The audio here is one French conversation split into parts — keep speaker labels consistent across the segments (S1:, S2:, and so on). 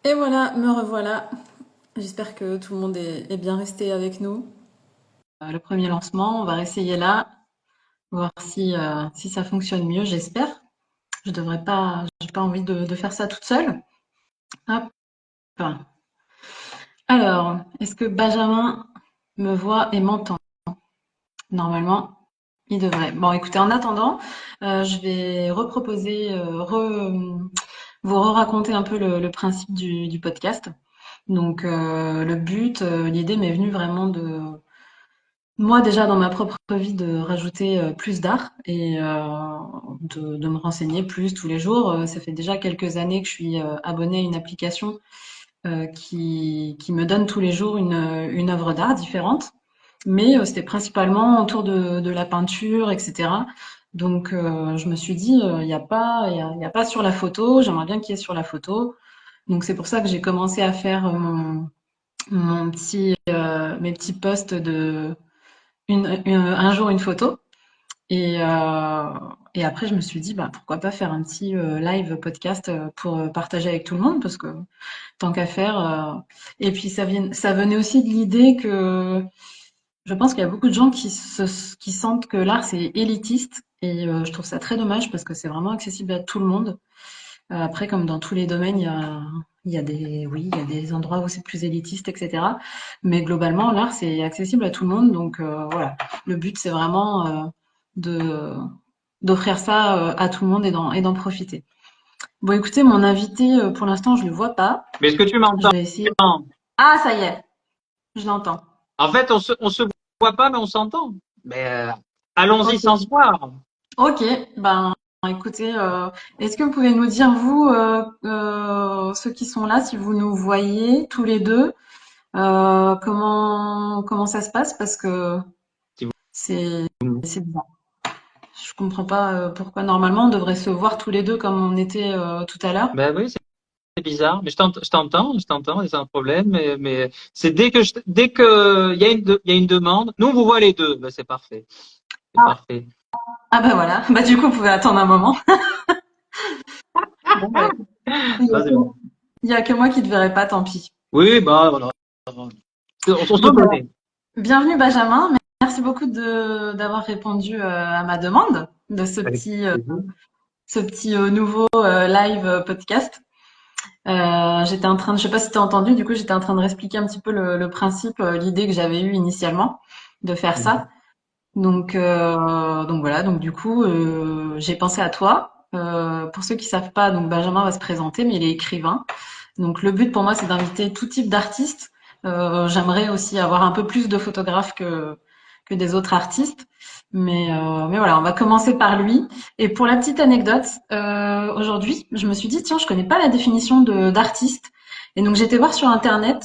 S1: Et voilà, me revoilà. J'espère que tout le monde est bien resté avec nous. Le premier lancement, on va réessayer là, voir si ça fonctionne mieux, j'espère. J'ai pas envie de faire ça toute seule. Hop. Alors, est-ce que Benjamin me voit et m'entend? Normalement, il devrait. Bon, écoutez, en attendant, je vais reproposer, vous raconter un peu le principe du podcast. Donc, le but, l'idée m'est venue vraiment de moi déjà dans ma propre vie de rajouter plus d'art et de me renseigner plus tous les jours. Ça fait déjà quelques années que je suis abonnée à une application qui me donne tous les jours une œuvre d'art différente. Mais c'était principalement autour de la peinture, etc. Donc je me suis dit, il n'y a pas, il y a pas sur la photo, j'aimerais bien qu'il y ait sur la photo. Donc c'est pour ça que j'ai commencé à faire mes petits posts de un jour une photo. Et, euh, et après, je me suis dit, bah, pourquoi pas faire un petit live podcast pour partager avec tout le monde, parce que tant qu'à faire. Et puis ça venait aussi de l'idée que je pense qu'il y a beaucoup de gens qui sentent que l'art c'est élitiste, et je trouve ça très dommage parce que c'est vraiment accessible à tout le monde. Après, comme dans tous les domaines, oui, il y a des endroits où c'est plus élitiste, etc. Mais globalement, l'art, c'est accessible à tout le monde. Donc voilà, le but, c'est vraiment de d'offrir ça à tout le monde et d'en profiter. Bon, écoutez, mon invité, pour l'instant, je le vois pas.
S2: Mais est-ce que tu
S1: Je
S2: m'entends?
S1: vais essayer. Ah, ça y est, je l'entends.
S2: En fait, on se voit pas, mais on s'entend. Mais allons-y
S1: Ok.
S2: sans se voir.
S1: Ok, ben écoutez, est-ce que vous pouvez nous dire, vous, ceux qui sont là, si vous nous voyez tous les deux, comment ça se passe? Parce que
S2: Si
S1: c'est
S2: vous-
S1: c'est bizarre. Je comprends pas pourquoi normalement on devrait se voir tous les deux comme on était tout à l'heure.
S2: Ben oui, c'est bizarre. Mais je t'entends, c'est un problème. Mais c'est dès que il y a une demande, nous on vous voit les deux. Ben, c'est parfait. C'est
S1: Ah,
S2: parfait.
S1: ah ben voilà, bah du coup vous pouvez attendre un moment. Bon, bah, il y a
S2: Ça, c'est
S1: que,
S2: bon.
S1: il y a que moi qui ne verrai pas, tant pis.
S2: Oui, bah voilà. On se
S1: Bon, bah,
S2: connaît.
S1: bienvenue Benjamin, merci beaucoup d'avoir répondu à ma demande de
S2: Avec plaisir.
S1: ce petit nouveau live podcast. J'étais en train je sais pas si tu as entendu, du coup j'étais en train de réexpliquer un petit peu le principe, l'idée que j'avais eue initialement de faire ça. Donc voilà, donc du coup j'ai pensé à toi. Pour ceux qui savent pas, donc Benjamin va se présenter, mais il est écrivain. Donc le but pour moi c'est d'inviter tout type d'artistes. J'aimerais aussi avoir un peu plus de photographes que des autres artistes. Mais voilà, on va commencer par lui. Et pour la petite anecdote, aujourd'hui, je me suis dit, tiens, je connais pas la définition d'artiste. Et donc j'étais voir sur Internet.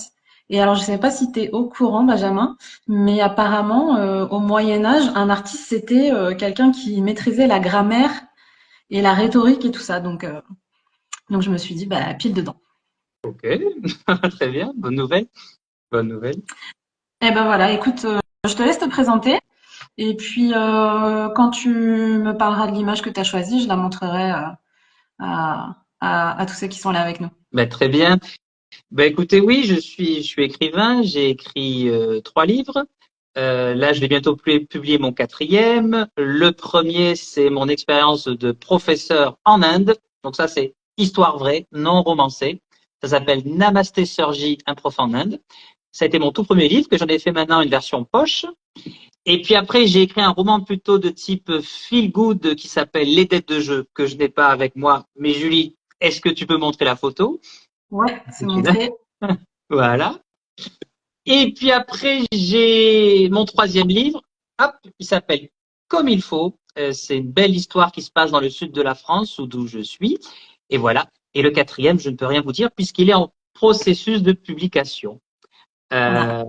S1: Et alors je sais pas si tu es au courant, Benjamin, mais apparemment, au Moyen Âge, un artiste, c'était quelqu'un qui maîtrisait la grammaire et la rhétorique et tout ça. Donc je me suis dit, bah, pile dedans.
S2: Ok, très bien. Bonne nouvelle. Bonne nouvelle.
S1: Eh ben voilà, écoute, je te laisse te présenter. Et puis, quand tu me parleras de l'image que tu as choisie, je la montrerai à tous ceux qui sont là avec nous.
S2: Ben, très bien. Ben, écoutez, oui, je suis écrivain. J'ai écrit 3 livres. Là, je vais bientôt publier mon quatrième. Le premier, c'est mon expérience de professeur en Inde. Donc ça, c'est histoire vraie, non romancée. Ça s'appelle Namasté Surji, un prof en Inde. Ça a été mon tout premier livre, que j'en ai fait maintenant une version poche. Et puis après, j'ai écrit un roman plutôt de type feel good qui s'appelle Les dettes de jeu, que je n'ai pas avec moi. Mais Julie, est-ce que tu peux montrer la photo?
S1: Ouais, c'est montré.
S2: Voilà. Et puis après, j'ai mon troisième livre. Hop, il s'appelle Comme il faut. C'est une belle histoire qui se passe dans le sud de la France, d'où je suis. Et voilà. Et le quatrième, je ne peux rien vous dire puisqu'il est en processus de publication.
S1: Voilà.
S2: Euh,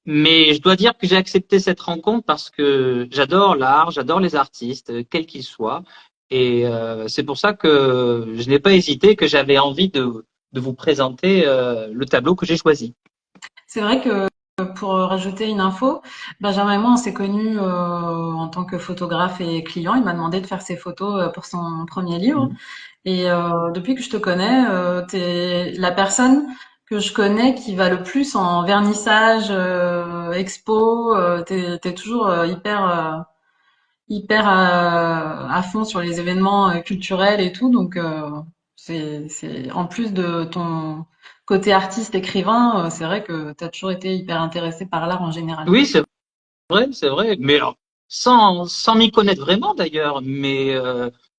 S2: mais je dois dire que j'ai accepté cette rencontre parce que j'adore l'art, j'adore les artistes, quels qu'ils soient. Et c'est pour ça que je n'ai pas hésité, que j'avais envie de vous présenter le tableau que j'ai choisi.
S1: C'est vrai que pour rajouter une info, Benjamin et moi, on s'est connus en tant que photographe et client. Il m'a demandé de faire ses photos pour son premier livre. Et depuis que je te connais, t'es la personne que je connais qui va le plus en vernissage, expo. T'es toujours hyper à fond sur les événements culturels et tout. Donc, c'est en plus de ton côté artiste écrivain, c'est vrai que tu as toujours été hyper intéressé par l'art en général.
S2: Oui, c'est vrai. Mais alors, sans m'y connaître vraiment d'ailleurs, mais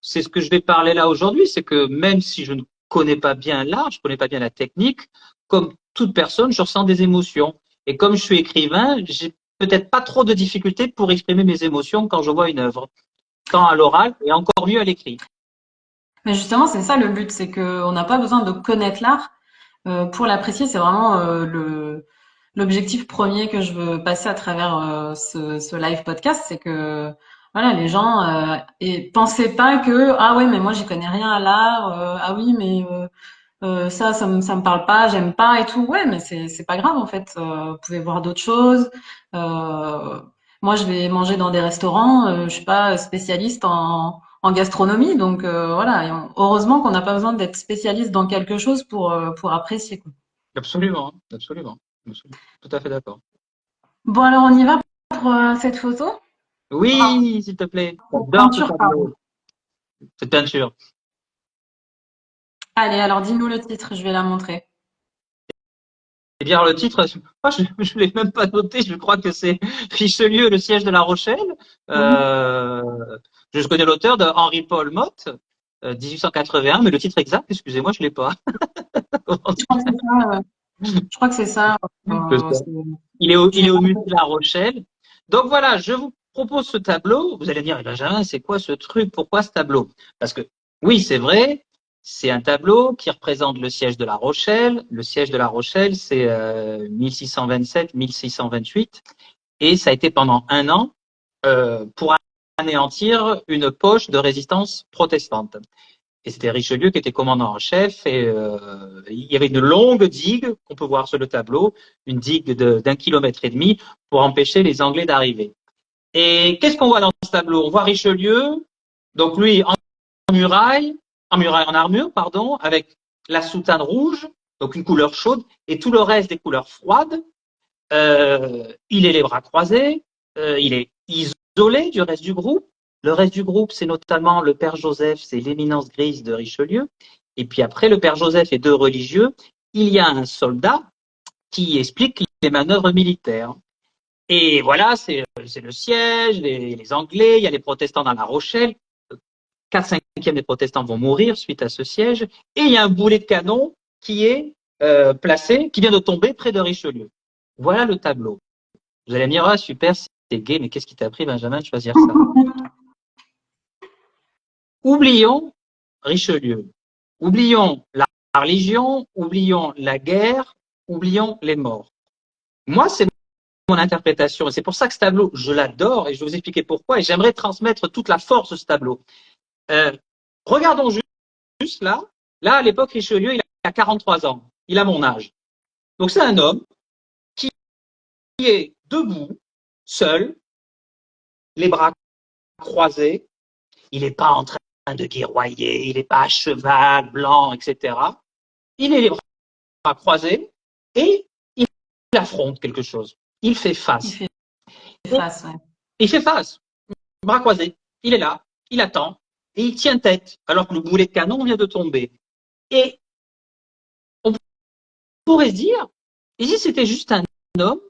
S2: c'est ce que je vais parler là aujourd'hui, c'est que même si je ne connais pas bien l'art, je connais pas bien la technique, comme toute personne, je ressens des émotions. Et comme je suis écrivain, j'ai peut-être pas trop de difficultés pour exprimer mes émotions quand je vois une œuvre, tant à l'oral et encore mieux à l'écrit.
S1: Mais justement, c'est ça le but, c'est que on n'a pas besoin de connaître l'art pour l'apprécier. C'est vraiment l'objectif premier que je veux passer à travers ce live podcast, c'est que voilà, les gens et pensez pas que ah ouais, mais moi j'y connais rien à l'art, ah oui, mais ça me parle pas, j'aime pas et tout. Ouais, mais c'est pas grave en fait. Vous pouvez voir d'autres choses. Euh, Moi, je vais manger dans des restaurants. Je suis pas spécialiste en gastronomie, donc voilà. Heureusement qu'on n'a pas besoin d'être spécialiste dans quelque chose pour apprécier, quoi.
S2: Absolument, absolument, absolument. Tout à fait d'accord.
S1: Bon, alors on y va pour cette photo. Enfin,
S2: Oui, s'il te plaît.
S1: cette
S2: J'adore ce
S1: peinture, pardon.
S2: tableau, cette peinture.
S1: Allez, alors dis-nous le titre, je vais la montrer.
S2: Eh bien, le titre, moi, je ne l'ai même pas noté. Je crois que c'est Richelieu, le siège de La Rochelle.
S1: Mhm.
S2: Euh, je connais l'auteur de Henri-Paul Motte, 1881, mais le titre exact, excusez-moi, je l'ai pas.
S1: Je crois que c'est ça. Je crois que c'est ça. C'est
S2: Il est au musée
S1: général.
S2: de La Rochelle. Donc voilà, je vous propose ce tableau. Vous allez me dire, eh Benjamin, c'est quoi ce truc? Pourquoi ce tableau? Parce que oui, c'est vrai, c'est un tableau qui représente le siège de La Rochelle. Le siège de La Rochelle, c'est 1627-1628. Et ça a été pendant un an pour anéantir une poche de résistance protestante. Et c'était Richelieu qui était commandant en chef et il y avait une longue digue qu'on peut voir sur le tableau, une digue d'un kilomètre et demi pour empêcher les Anglais d'arriver. Et qu'est-ce qu'on voit dans ce tableau? On voit Richelieu, donc lui en armure, pardon, avec la soutane rouge, donc une couleur chaude, et tout le reste des couleurs froides. Il est les bras croisés, il est isolé du reste du groupe. Le reste du groupe, c'est notamment le père Joseph, c'est l'éminence grise de Richelieu. Et puis après, le père Joseph et deux religieux, il y a un soldat qui explique les manœuvres militaires. Et voilà, c'est le siège, les Anglais, il y a les protestants dans La Rochelle. 4/5 des protestants vont mourir suite à ce siège. Et il y a un boulet de canon qui est placé, qui vient de tomber près de Richelieu. Voilà le tableau. Vous allez me dire, ah super, c'est gay, mais qu'est-ce qui t'a pris, Benjamin, de choisir ça? Oublions Richelieu. Oublions la religion, oublions la guerre, oublions les morts. Moi, c'est mon interprétation. Et c'est pour ça que ce tableau, je l'adore et je vais vous expliquer pourquoi. Et j'aimerais transmettre toute la force de ce tableau. Euh, regardons juste là. Là, à l'époque, Richelieu, il a 43 ans. Il a mon âge. Donc, c'est un homme qui est debout, seul, les bras croisés. Il n'est pas en train de guerroyer, il n'est pas à cheval, blanc, etc. Il est les bras croisés et il affronte quelque chose. Il fait
S1: Il
S2: face.
S1: fait
S2: Et
S1: face, ouais.
S2: il fait face, bras croisés. Il est là, il attend et il tient tête alors que le boulet de canon vient de tomber. Et on pourrait se dire, et si c'était juste un homme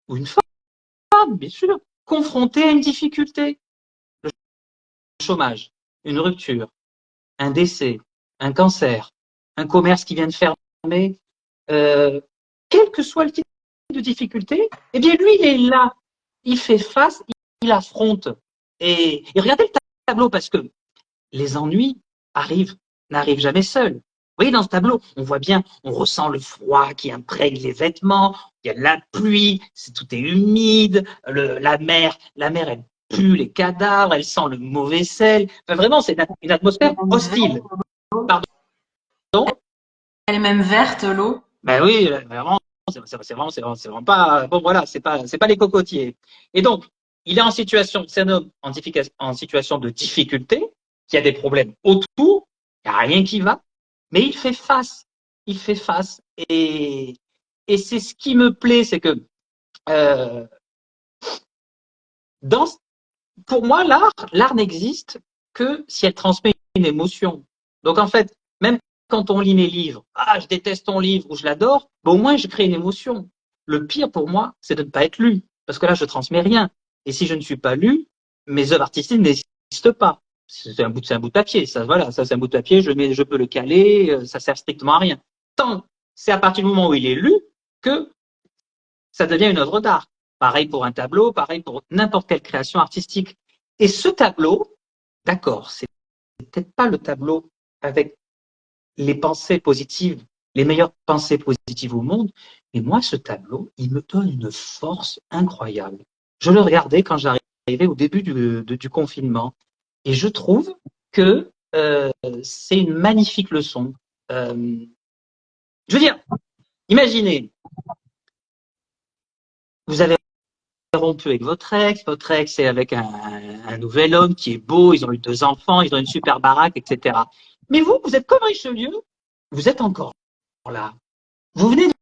S2: ou une femme, bien sûr, confronté à une difficulté, le chômage, une rupture, un décès, un cancer, un commerce qui vient de fermer, euh, quel que soit le type de difficulté, eh bien lui, il est là, il fait face, il affronte. Et regardez le tableau parce que les ennuis n'arrivent jamais seuls. Vous voyez, dans ce tableau, on voit bien, on ressent le froid qui imprègne les vêtements, il y a de la pluie, tout est humide, la mer, elle pue les cadavres, elle sent le mauvais sel. Enfin, vraiment, c'est une atmosphère hostile. Pardon?
S1: Elle est même verte, l'eau.
S2: Ben oui, vraiment, c'est vraiment pas, bon voilà, c'est pas les cocotiers. Et donc, il est en situation, c'est un homme en situation de difficulté, qui a des problèmes autour, il n'y a rien qui va, mais il fait face. Il fait face. Et c'est ce qui me plaît, c'est que euh, dans, pour moi, l'art n'existe que si elle transmet une émotion. Donc en fait, même quand on lit mes livres, ah, je déteste ton livre ou je l'adore, au moins je crée une émotion. Le pire pour moi, c'est de ne pas être lu, parce que là, je transmets rien. Et si je ne suis pas lu, mes œuvres artistiques n'existent pas. C'est un bout de papier, ça, voilà, ça c'est un bout de papier, je peux le caler, ça sert strictement à rien. Tant, c'est à partir du moment où il est lu que ça devient une œuvre d'art. Pareil pour un tableau, pareil pour n'importe quelle création artistique. Et ce tableau, d'accord, c'est peut-être pas le tableau avec les pensées positives, les meilleures pensées positives au monde, mais moi, ce tableau, il me donne une force incroyable. Je le regardais quand j'arrivais au début du confinement, et je trouve que c'est une magnifique leçon. Je veux dire, imaginez, vous avez rompu avec votre ex est avec un nouvel homme qui est beau, ils ont eu 2 enfants, ils ont une super baraque, etc. Mais vous êtes comme Richelieu, vous êtes encore là. Vous venez de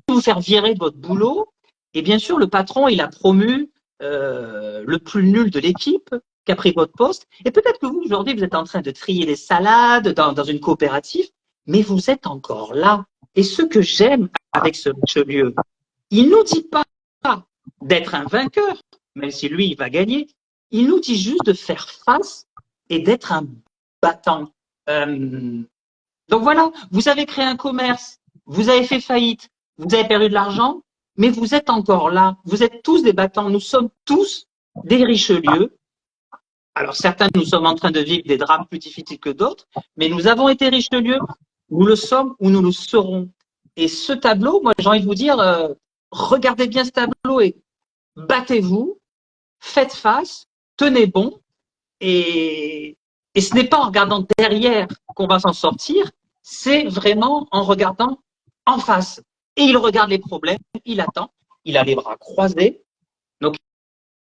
S2: vous faire virer de votre boulot, et bien sûr, le patron, il a promu le plus nul de l'équipe qui a pris votre poste, et peut-être que vous, aujourd'hui, vous êtes en train de trier les salades dans une coopérative, mais vous êtes encore là. Et ce que j'aime avec ce Richelieu, il nous dit pas d'être un vainqueur, même si lui, il va gagner. Il nous dit juste de faire face et d'être un battant. Euh, donc voilà, vous avez créé un commerce, vous avez fait faillite, vous avez perdu de l'argent, mais vous êtes encore là. Vous êtes tous des battants. Nous sommes tous des Richelieu. Alors certains, nous sommes en train de vivre des drames plus difficiles que d'autres, mais nous avons été Richelieu, nous le sommes ou nous le serons. Et ce tableau, moi j'ai envie de vous dire, regardez bien ce tableau et battez-vous, faites face, tenez bon, et ce n'est pas en regardant derrière qu'on va s'en sortir, c'est vraiment en regardant en face. Et il regarde les problèmes, il attend, il a les bras croisés, donc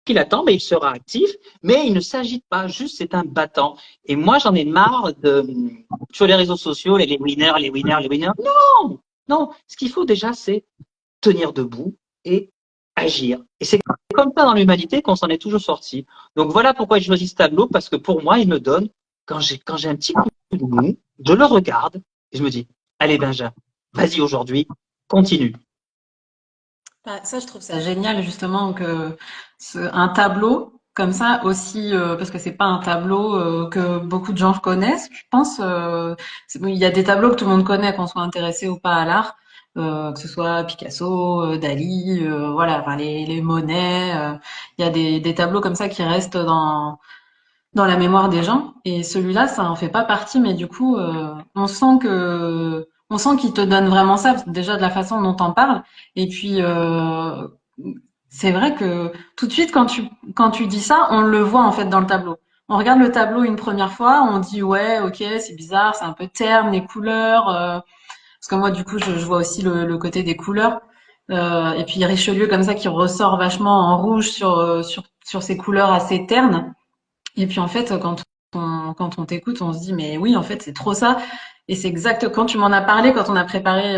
S2: il attend, mais il sera actif, mais il ne s'agite pas, juste c'est un battant. Et moi j'en ai marre de sur les réseaux sociaux, les winners, les winners, les winners. Non, non, ce qu'il faut déjà c'est tenir debout et agir. Et c'est comme ça dans l'humanité qu'on s'en est toujours sorti. Donc voilà pourquoi j'ai choisi ce tableau, parce que pour moi, il me donne, quand j'ai un petit coup de mou, je le regarde et je me dis, allez Benjamin, vas-y aujourd'hui, continue.
S1: Bah, ça, je trouve ça génial justement que un tableau comme ça aussi, parce que c'est pas un tableau que beaucoup de gens connaissent, je pense. Bon, il y a des tableaux que tout le monde connaît, qu'on soit intéressé ou pas à l'art, que ce soit Picasso, Dali, voilà, enfin les Monet. Il y a des tableaux comme ça qui restent dans la mémoire des gens. Et celui-là, ça en fait pas partie, mais du coup, on sent qu'il te donne vraiment ça, déjà de la façon dont t'en parles. Et puis, c'est vrai que tout de suite, quand tu dis ça, on le voit en fait dans le tableau. On regarde le tableau une première fois, on dit ouais, ok, c'est bizarre, c'est un peu terne les couleurs. Parce que moi, du coup, je vois aussi le côté des couleurs. Et puis Richelieu comme ça qui ressort vachement en rouge sur ces couleurs assez ternes. Et puis en fait, quand on t'écoute, on se dit mais oui, en fait, c'est trop ça. Et c'est exact. Quand tu m'en as parlé, quand on a préparé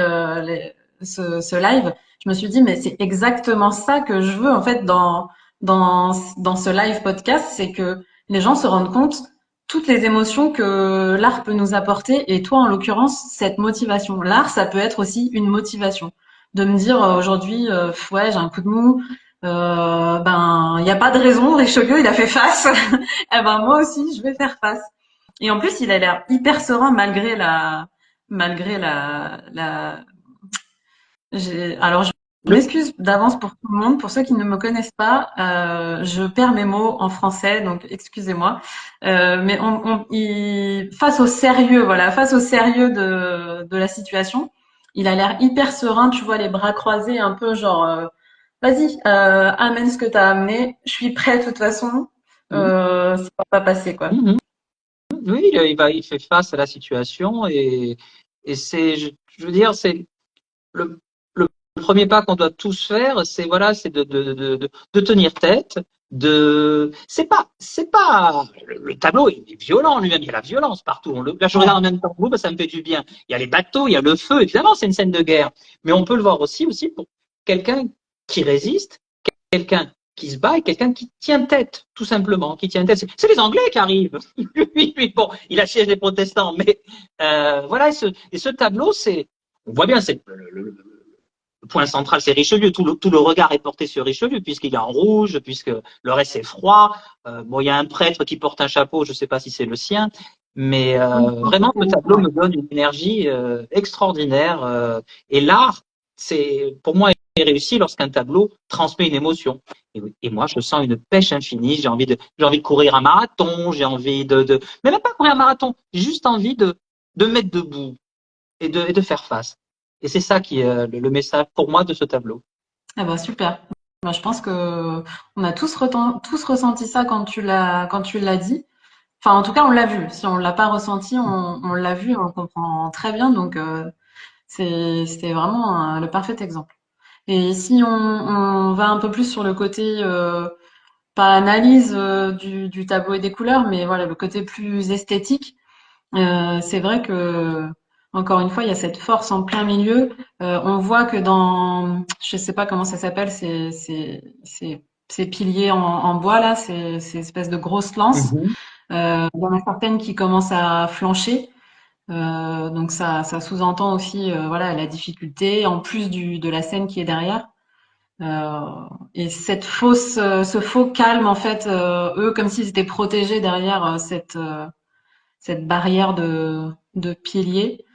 S1: ce live, je me suis dit mais c'est exactement ça que je veux en fait dans ce live podcast, c'est que les gens se rendent compte toutes les émotions que l'art peut nous apporter. Et toi, en l'occurrence, cette motivation. L'art, ça peut être aussi une motivation. De me dire aujourd'hui, ouais, j'ai un coup de mou. Ben, il n'y a pas de raison. Richelieu, il a fait face. Eh ben moi aussi, je vais faire face. Et en plus, il a l'air hyper serein malgré alors je
S2: Le,
S1: m'excuse d'avance pour tout le monde, pour ceux qui ne me connaissent pas, je perds mes mots en français, donc excusez-moi. Mais face au sérieux, voilà, face au sérieux de la situation, il a l'air hyper serein, tu vois, les bras croisés, un peu genre, vas-y, amène ce que t'as amené, je suis prêt de toute façon, ça va pas passer, quoi.
S2: oui, il fait face à la situation et je veux dire, c'est le premier pas qu'on doit tous faire, c'est voilà, c'est de tenir tête, c'est pas, le tableau est violent lui-même, il y a la violence partout. Là, je regarde en même temps que vous, bah, ça me fait du bien. Il y a les bateaux, il y a le feu, évidemment, c'est une scène de guerre. Mais on peut le voir aussi pour quelqu'un qui résiste, quelqu'un qui se bat et quelqu'un qui tient tête, tout simplement, qui tient tête. C'est les Anglais qui arrivent. Lui, bon, il assiège les protestants, mais voilà, et ce tableau, on voit bien, c'est le point central, c'est Richelieu. Tout le regard est porté sur Richelieu, puisqu'il est en rouge, puisque le reste c'est froid. Bon, il y a un prêtre qui porte un chapeau, je ne sais pas si c'est le sien, mais vraiment, ce tableau me donne une énergie extraordinaire. Et l'art, c'est pour moi est réussi lorsqu'un tableau transmet une émotion. Et moi, je sens une pêche infinie. J'ai envie de courir un marathon. J'ai envie mais même pas courir un marathon. J'ai juste envie de me mettre debout et de faire face. Et c'est ça qui est le message pour moi de ce tableau.
S1: Ah bah super. Bah, je pense que on a tous ressenti ça quand tu l'as dit. Enfin, en tout cas, on l'a vu. Si on l'a pas ressenti, on l'a vu, on le comprend très bien. Donc, c'était vraiment le parfait exemple. Et si on va un peu plus sur le côté, pas analyse du tableau et des couleurs, mais voilà, le côté plus esthétique, c'est vrai que, encore une fois, il y a cette force en plein milieu. On voit que je sais pas comment ça s'appelle, ces piliers en bois là, ces espèces de grosses lances.
S2: Mhm.
S1: Il y en a certaines qui commencent à flancher. Donc ça sous-entend aussi voilà la difficulté en plus de la scène qui est derrière. Et ce faux calme en fait, eux comme s'ils étaient protégés derrière cette barrière de piliers.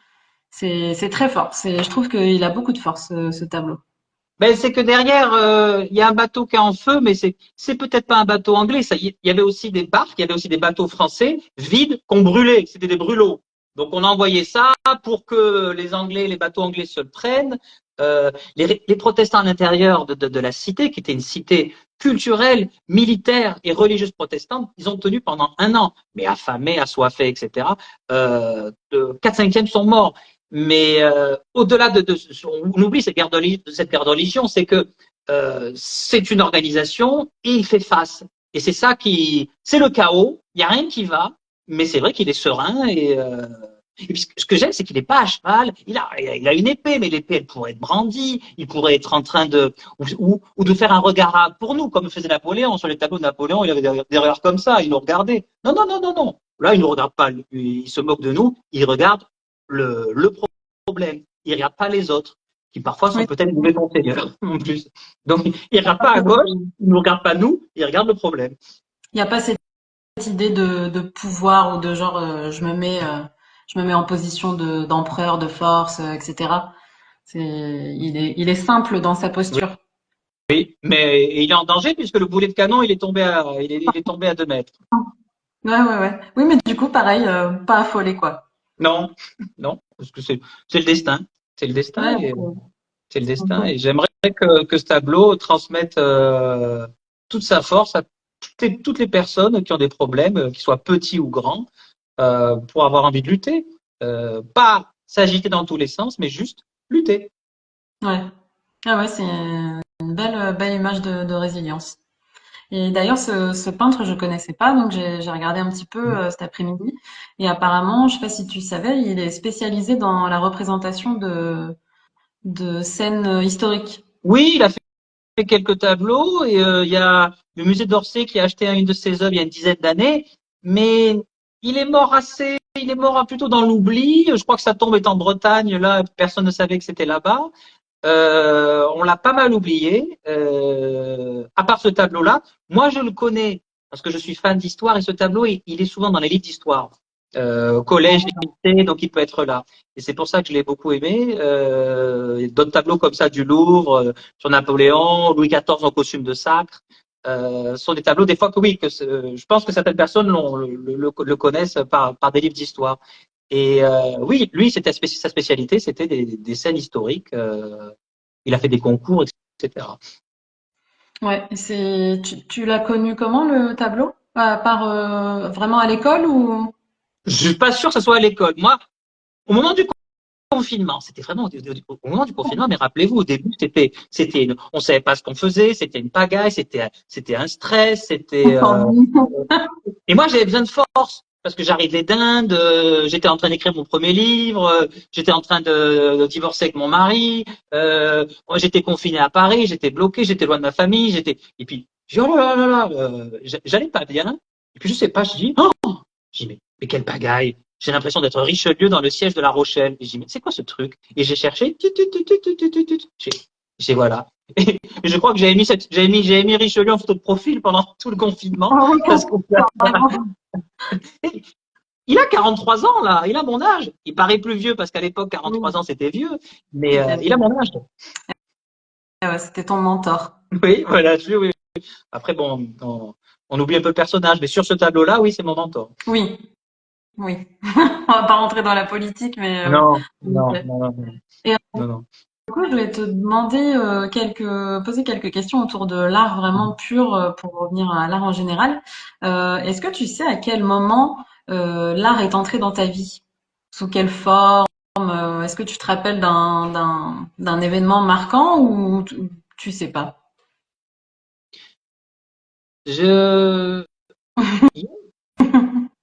S1: C'est très fort. Je trouve qu'il a beaucoup de force ce tableau.
S2: Ben, c'est que derrière, il y a un bateau qui est en feu, mais c'est peut-être pas un bateau anglais. Ça, il y avait aussi des barques, il y avait aussi des bateaux français vides qu'on brûlait. C'était des brûlots. Donc on a envoyé ça pour que les Anglais, les bateaux anglais se le prennent. Les protestants à l'intérieur de la cité, qui était une cité culturelle, militaire et religieuse protestante, ils ont tenu pendant 1 an, mais affamés, assoiffés, etc. 4/5 sont morts. Mais au-delà on oublie cette guerre de religion, c'est que c'est une organisation et il fait face. Et c'est ça c'est le chaos. Il y a rien qui va, mais c'est vrai qu'il est serein et puis ce que j'aime, c'est qu'il n'est pas à cheval. Il a une épée, mais l'épée, elle pourrait être brandie. Il pourrait être en train ou de faire un regard pour nous, comme faisait Napoléon. Sur les tableaux de Napoléon, il avait des regards comme ça. Il nous regardait. Non, non, non, non, non. Là, il ne nous regarde pas. Il se moque de nous. Il regarde le problème. Il ne regarde pas les autres, qui parfois sont
S1: Oui.
S2: peut-être mauvais conseillers en plus. Donc, il ne regarde pas à gauche, il ne nous regarde pas nous, il regarde le problème.
S1: Il n'y a pas cette idée de pouvoir ou de genre je me mets en position d'empereur, de force, etc. Il est simple dans sa
S2: Oui,
S1: posture.
S2: mais il est en danger puisque le boulet de canon, il est tombé à 2 mètres.
S1: Ouais, ouais, ouais. Oui, mais du coup, pareil, pas affolé, quoi.
S2: Non, non, parce que c'est le destin. C'est le destin
S1: Ouais,
S2: et c'est le destin.
S1: mhm.
S2: Et j'aimerais que ce tableau transmette toute sa force à toutes les personnes qui ont des problèmes, qu'ils soient petits ou grands, pour avoir envie de lutter. Pas s'agiter dans tous les sens, mais juste lutter.
S1: Ouais. Ah ouais, c'est une belle image de résilience. Et d'ailleurs, ce peintre, je connaissais pas, donc j'ai regardé un petit peu cet après-midi. Et apparemment, je sais pas si tu savais, il est spécialisé dans la représentation de scènes historiques.
S2: Oui, il a fait quelques tableaux et il y a le musée d'Orsay qui a acheté une de ses œuvres il y a une dizaine d'années, mais il est mort plutôt dans l'oubli. Je crois que sa tombe est en Bretagne, là, personne ne savait que c'était là-bas. On l'a pas mal oublié. À part ce tableau-là, moi je le connais parce que je suis fan d'histoire et ce tableau, il est souvent dans les livres d'histoire, au collège, lycée, donc il peut être là. Et c'est pour ça que je l'ai beaucoup aimé. D'autres tableaux comme ça du Louvre, sur Napoléon, Louis XIV en costume de sacre, sont des tableaux des fois que oui, je pense que certaines personnes le connaissent par des livres d'histoire. Et oui, lui, sa spécialité, c'était des scènes historiques. Il a fait des concours, etc.
S1: Ouais, tu l'as connu comment le tableau? Par vraiment à l'école ou?
S2: Je suis pas sûr que ce soit à l'école. Moi, au moment du confinement, c'était vraiment au moment du confinement, mais rappelez-vous, au début, on savait pas ce qu'on faisait, c'était une pagaille, c'était un stress, et moi, j'avais besoin de force parce que j'arrivais d'Inde, j'étais en train d'écrire mon premier livre, j'étais en train de divorcer avec mon mari, moi, j'étais confiné à Paris, j'étais bloqué, j'étais loin de ma famille, et puis, j'ai dit, oh là là là là, j'allais pas bien, et puis je sais pas, je dis, mais quelle pagaille! J'ai l'impression d'être Richelieu dans le siège de La Rochelle. Et je dis, mais c'est quoi ce truc? Et j'ai cherché, voilà. Et je crois que j'avais mis Richelieu en photo de profil pendant tout le confinement, parce que il a 43 ans, là. Il a mon âge. Il paraît plus vieux parce qu'à l'époque, 43 ans, c'était vieux. Mais il a mon âge.
S1: Ah ouais, c'était ton mentor.
S2: Oui, voilà. Oui. Après, bon, on oublie un peu le personnage. Mais sur ce tableau-là, oui, c'est mon mentor.
S1: Oui, oui. On va pas rentrer dans la politique, mais oui.
S2: Non, non,
S1: Ok.
S2: non, non,
S1: Et
S2: non, non.
S1: du coup, je voulais te demander poser quelques questions autour de l'art vraiment pur pour revenir à l'art en général. Est-ce que tu sais à quel moment l'art est entré dans ta vie? Sous quelle forme? Est-ce que tu te rappelles d'un événement marquant ou tu sais pas?
S2: Je,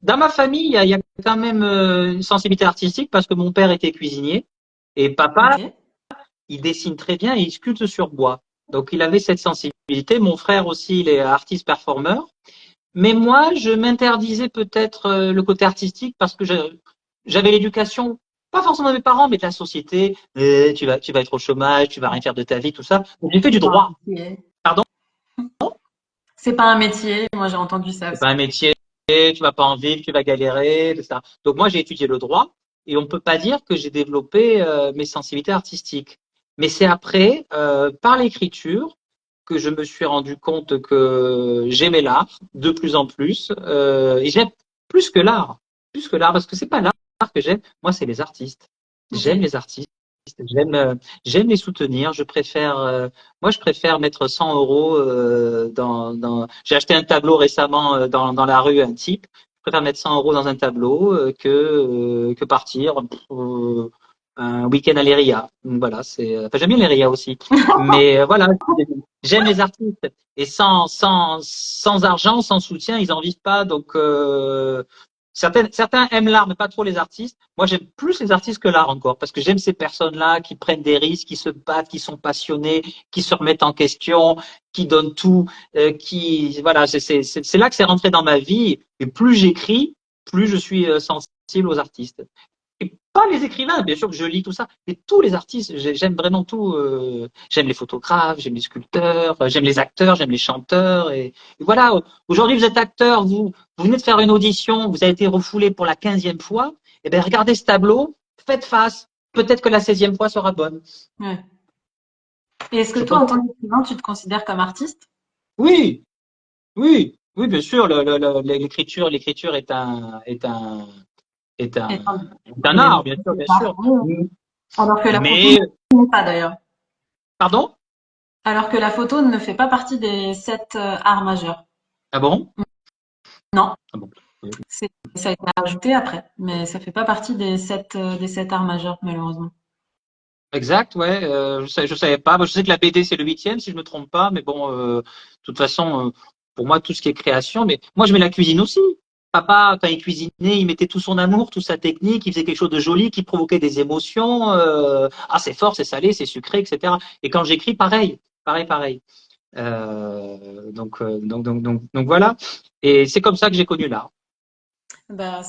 S2: Dans ma famille, il y a quand même une sensibilité artistique parce que mon père était cuisinier et papa,
S1: Ok.
S2: il dessine très bien et il sculpte sur bois. Donc il avait cette sensibilité. Mon frère aussi, il est artiste performeur. Mais moi, je m'interdisais peut-être le côté artistique parce que j'avais l'éducation, pas forcément de mes parents, mais de la société. Tu vas être au chômage, tu vas rien faire de ta vie, tout ça. Donc j'ai fait du
S1: C'est pas un
S2: droit.
S1: métier.
S2: Pardon?
S1: C'est pas un métier. Moi, j'ai entendu ça
S2: C'est
S1: aussi.
S2: pas un métier, tu vas pas en vivre, tu vas galérer, tout ça. Donc moi, j'ai étudié le droit et on peut pas dire que j'ai développé mes sensibilités artistiques. Mais c'est après, par l'écriture, que je me suis rendu compte que j'aimais l'art de plus en plus. Et j'aime plus que l'art, parce que c'est pas l'art que j'aime, moi, c'est les artistes.
S1: Ok.
S2: J'aime les artistes. J'aime j'aime les soutenir. Moi, je préfère mettre 100 euros J'ai acheté un tableau récemment dans la rue, un type. Je préfère mettre 100 euros dans un tableau que partir un week-end à l'Eria. Donc, voilà, enfin, j'aime bien l'Eria aussi. Mais voilà, j'aime les artistes. Et sans argent, sans soutien, ils en vivent pas. Donc, certains aiment l'art, mais pas trop les artistes. Moi, j'aime plus les artistes que l'art encore, parce que j'aime ces personnes-là qui prennent des risques, qui se battent, qui sont passionnés, qui se remettent en question, qui donnent tout, voilà, c'est là que c'est rentré dans ma vie. Et plus j'écris, plus je suis sensible aux artistes. Et pas les écrivains, bien sûr que je lis tout ça, mais tous les artistes, j'aime vraiment tout. J'aime les photographes, j'aime les sculpteurs, j'aime les acteurs, j'aime les chanteurs. Et voilà, aujourd'hui vous êtes acteur, vous venez de faire une audition, vous avez été refoulé pour la 15e fois, et bien regardez ce tableau, faites face, peut-être que la 16e fois sera bonne.
S1: Ouais. Et est-ce que
S2: Je
S1: toi,
S2: pense.
S1: en tant qu'écrivain, tu te considères comme artiste?
S2: Oui, oui, bien sûr, l'écriture
S1: Et
S2: est un
S1: et
S2: art, bien sûr.
S1: alors que la photo
S2: Mais,
S1: ne fait pas d'ailleurs.
S2: pardon?
S1: Alors que la photo ne fait pas partie des 7 arts majeurs.
S2: Ah bon?
S1: Non,
S2: Ah bon.
S1: ça a été ajouté après, mais ça fait pas partie des 7 arts majeurs, malheureusement.
S2: Exact, ouais. Je savais pas. Moi, je sais que la BD c'est le 8e, si je me trompe pas. Mais bon, de toute façon, pour moi, tout ce qui est création. Mais moi, je mets la cuisine aussi. Papa, quand il cuisinait, il mettait tout son amour, toute sa technique. Il faisait quelque chose de joli, qui provoquait des émotions. Ah, c'est fort, c'est salé, c'est sucré, etc. Et quand j'écris, pareil, pareil. Donc voilà. Et c'est comme ça que j'ai connu l'art.
S1: Bah,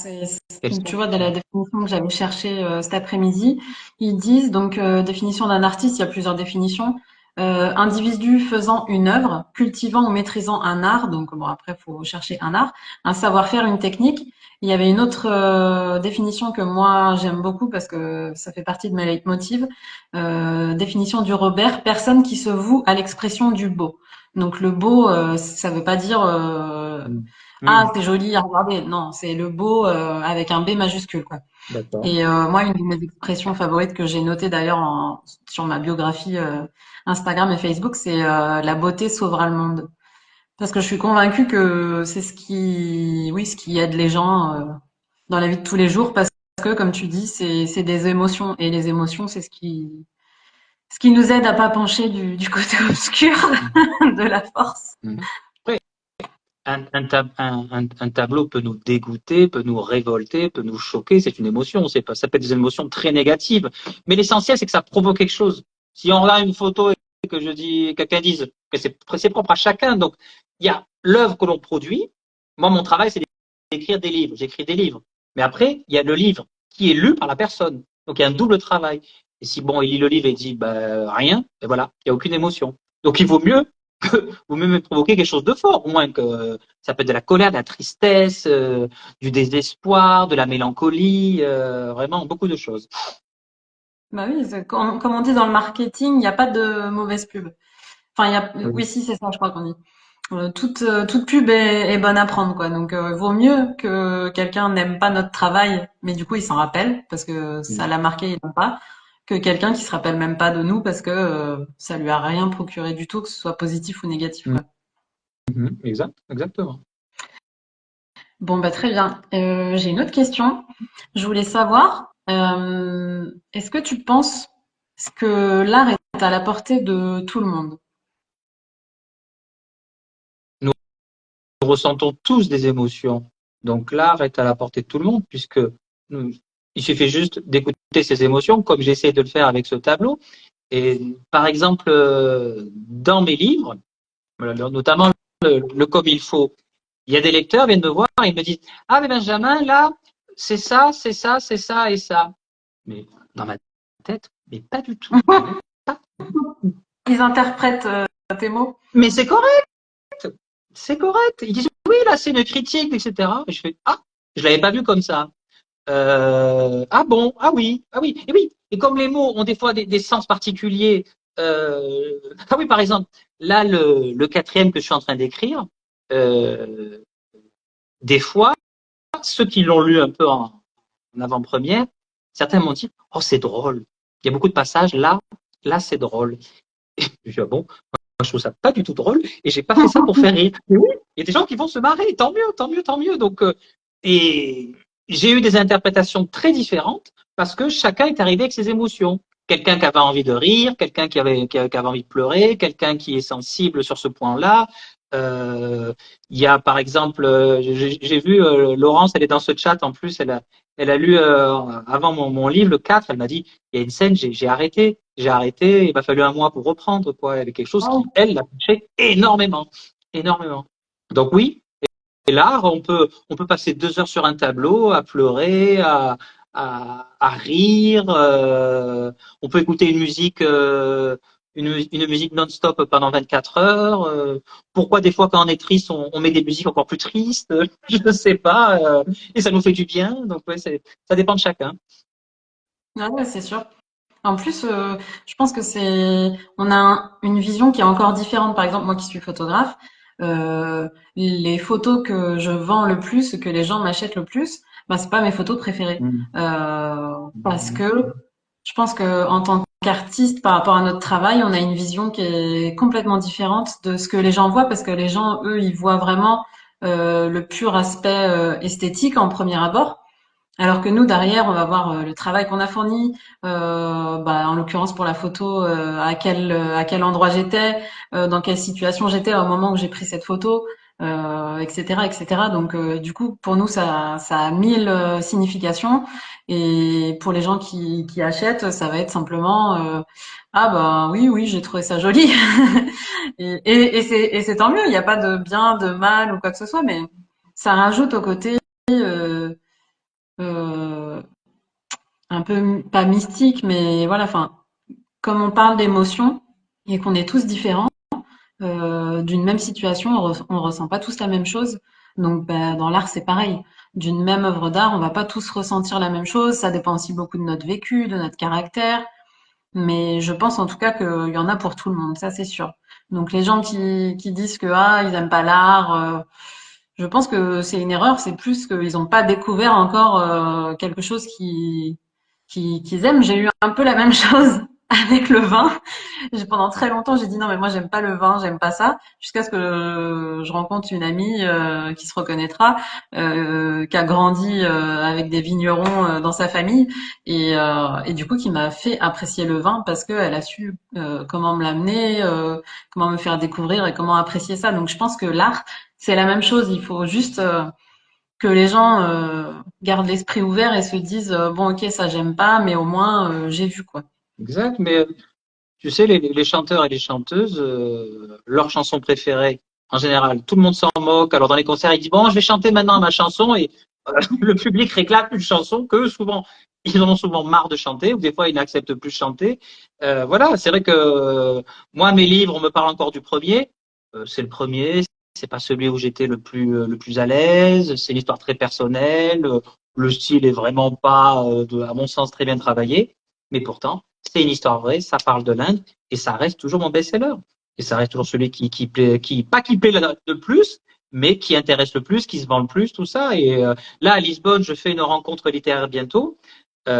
S2: Quels
S1: tu
S2: sont-
S1: vois, dans la définition que j'avais cherchée cet après-midi, ils disent donc définition d'un artiste, il y a plusieurs définitions. Individu faisant une œuvre, cultivant ou maîtrisant un art, donc bon après il faut chercher un art, un savoir-faire, une technique. Il y avait une autre définition que moi j'aime beaucoup parce que ça fait partie de mes leitmotivs. Définition du Robert, personne qui se voue à l'expression du beau. Donc le beau, ça veut pas dire
S2: Hmm.
S1: ah,
S2: Hmm.
S1: c'est joli à regarder. Non, c'est le beau avec un B majuscule, quoi.
S2: D'accord.
S1: Et moi, une de mes expressions favorites que j'ai notée d'ailleurs sur ma biographie Instagram et Facebook, c'est la beauté sauvera le monde. Parce que je suis convaincue que c'est ce qui, oui, ce qui aide les gens dans la vie de tous les jours. Parce que, comme tu dis, c'est des émotions. Et les émotions, c'est ce qui nous aide à pas pencher du côté obscur de la force.
S2: Après, un tableau peut nous dégoûter, peut nous révolter, peut nous choquer. C'est une émotion. C'est pas, ça peut être des émotions très négatives. Mais l'essentiel, c'est que ça provoque quelque chose. Si on regarde une photo et que je dis, quelqu'un dise que c'est propre à chacun. Donc, il y a l'œuvre que l'on produit. Moi, mon travail, c'est d'écrire des livres. J'écris des livres. Mais après, il y a le livre qui est lu par la personne. Donc, il y a un double travail. Et si bon, il lit le livre et il dit bah, rien, ben voilà, il n'y a aucune émotion. Donc, il vaut mieux que vous même provoquer quelque chose de fort, au moins que ça peut être de la colère, de la tristesse, du désespoir, de la mélancolie, vraiment beaucoup de choses.
S1: Bah oui, comme on dit dans le marketing, il n'y a pas de mauvaise pub. Enfin, oui, si, c'est ça, je crois qu'on dit. Toute pub est bonne à prendre, quoi. Donc, vaut mieux que quelqu'un n'aime pas notre travail, mais du coup, il s'en rappelle parce que ça l'a marqué, il n'aime pas, que quelqu'un qui se rappelle même pas de nous parce que ça lui a rien procuré du tout, que ce soit positif ou négatif, quoi.
S2: Exactement.
S1: Bon, bah très bien. J'ai une autre question. Je voulais savoir, est-ce que tu penses que l'art est à la portée de tout le monde?
S2: Nous ressentons tous des émotions. Donc l'art est à la portée de tout le monde puisque il suffit juste d'écouter ces émotions comme j'essaie de le faire avec ce tableau. Et par exemple, dans mes livres, notamment le Comme il faut, il y a des lecteurs qui viennent me voir et ils me disent ah mais Benjamin, là, c'est ça, c'est ça, c'est ça et ça. Mais dans ma tête, mais pas du tout. Pas.
S1: Ils interprètent tes mots?
S2: Mais c'est correct, c'est correct. Ils disent oui, là c'est une critique, etc. Et je fais ah, je l'avais pas vu comme ça. Ah bon, ah oui, ah oui, et oui. Et comme les mots ont des fois des sens particuliers, ah oui, par exemple, là le quatrième que je suis en train d'écrire, euh, des fois, ceux qui l'ont lu un peu en avant-première, certains m'ont dit oh c'est drôle. Il y a beaucoup de passages là c'est drôle. Et je dis ah bon, moi, je trouve ça pas du tout drôle et j'ai pas fait ça pour faire rire. Mais oui, il y a des gens qui vont se marrer, tant mieux, tant mieux, tant mieux. Donc, et j'ai eu des interprétations très différentes parce que chacun est arrivé avec ses émotions. Quelqu'un qui avait envie de rire, quelqu'un qui avait envie de pleurer, quelqu'un qui est sensible sur ce point-là. Euh, il y a par exemple, j'ai vu Laurence, elle est dans ce chat en plus, elle a lu avant mon livre, le 4, elle m'a dit, il y a une scène, j'ai arrêté, il m'a fallu un mois pour reprendre, quoi. Il y avait quelque chose qui,
S1: Oh.
S2: elle, l'a touché énormément, énormément. Donc oui, et l'art, on peut passer 2 heures sur un tableau, à pleurer, à rire, on peut écouter une musique, une musique non-stop pendant 24 heures. Pourquoi des fois quand on est triste, on met des musiques encore plus tristes? Je ne sais pas, et ça nous fait du bien. Donc ouais, ça dépend de chacun.
S1: Ah ouais, c'est sûr. En plus, je pense que on a une vision qui est encore différente. Par exemple, moi qui suis photographe, les photos que je vends le plus, que les gens m'achètent le plus, bah, c'est pas mes photos préférées. Parce que je pense que en tant qu'artiste, par rapport à notre travail, on a une vision qui est complètement différente de ce que les gens voient, parce que les gens, eux, ils voient vraiment le pur aspect esthétique en premier abord. Alors que nous, derrière, on va voir le travail qu'on a fourni, bah, en l'occurrence pour la photo, à quel endroit j'étais, dans quelle situation j'étais au moment où j'ai pris cette photo, etc., etc. Donc, du coup, pour nous, ça a mille significations. Et pour les gens qui achètent, ça va être simplement, ah bah oui, oui, j'ai trouvé ça joli. Et c'est tant mieux. Il n'y a pas de bien, de mal ou quoi que ce soit, mais ça rajoute au côté. Euh, un peu pas mystique, mais voilà, enfin, comme on parle d'émotions et qu'on est tous différents, d'une même situation, on ressent pas tous la même chose. Donc, bah, dans l'art, c'est pareil. D'une même œuvre d'art, on va pas tous ressentir la même chose. Ça dépend aussi beaucoup de notre vécu, de notre caractère. Mais je pense en tout cas qu'il y en a pour tout le monde, ça c'est sûr. Donc les gens qui disent que ah ils aiment pas l'art, je pense que c'est une erreur. C'est plus qu'ils n'ont pas découvert encore quelque chose qu'ils aiment. J'ai eu un peu la même chose. avec le vin. Pendant très longtemps, j'ai dit non, mais moi, j'aime pas le vin, j'aime pas ça, jusqu'à ce que je rencontre une amie qui se reconnaîtra, qui a grandi avec des vignerons dans sa famille et du coup qui m'a fait apprécier le vin parce qu'elle a su comment me l'amener, comment me faire découvrir et comment apprécier ça. Donc, je pense que l'art, c'est la même chose. Il faut juste que les gens gardent l'esprit ouvert et se disent bon, ok, ça j'aime pas, mais au moins j'ai vu quoi.
S2: Exact, mais tu sais, les chanteurs et les chanteuses, leur chanson préférée, en général, tout le monde s'en moque. Alors dans les concerts, ils disent bon, je vais chanter maintenant ma chanson et le public réclame une chanson que souvent ils en ont souvent marre de chanter ou des fois ils n'acceptent plus de chanter. Voilà, c'est vrai que moi mes livres, on me parle encore du premier. C'est le premier, c'est pas celui où j'étais le plus à l'aise. C'est une histoire très personnelle. Le style est vraiment pas, à mon sens, très bien travaillé, mais pourtant c'est une histoire vraie, ça parle de l'Inde et ça reste toujours mon best-seller. Et ça reste toujours celui qui plaît, pas qui plaît le plus, mais qui intéresse le plus, qui se vend le plus, tout ça. Et là, à Lisbonne, je fais une rencontre littéraire bientôt. Et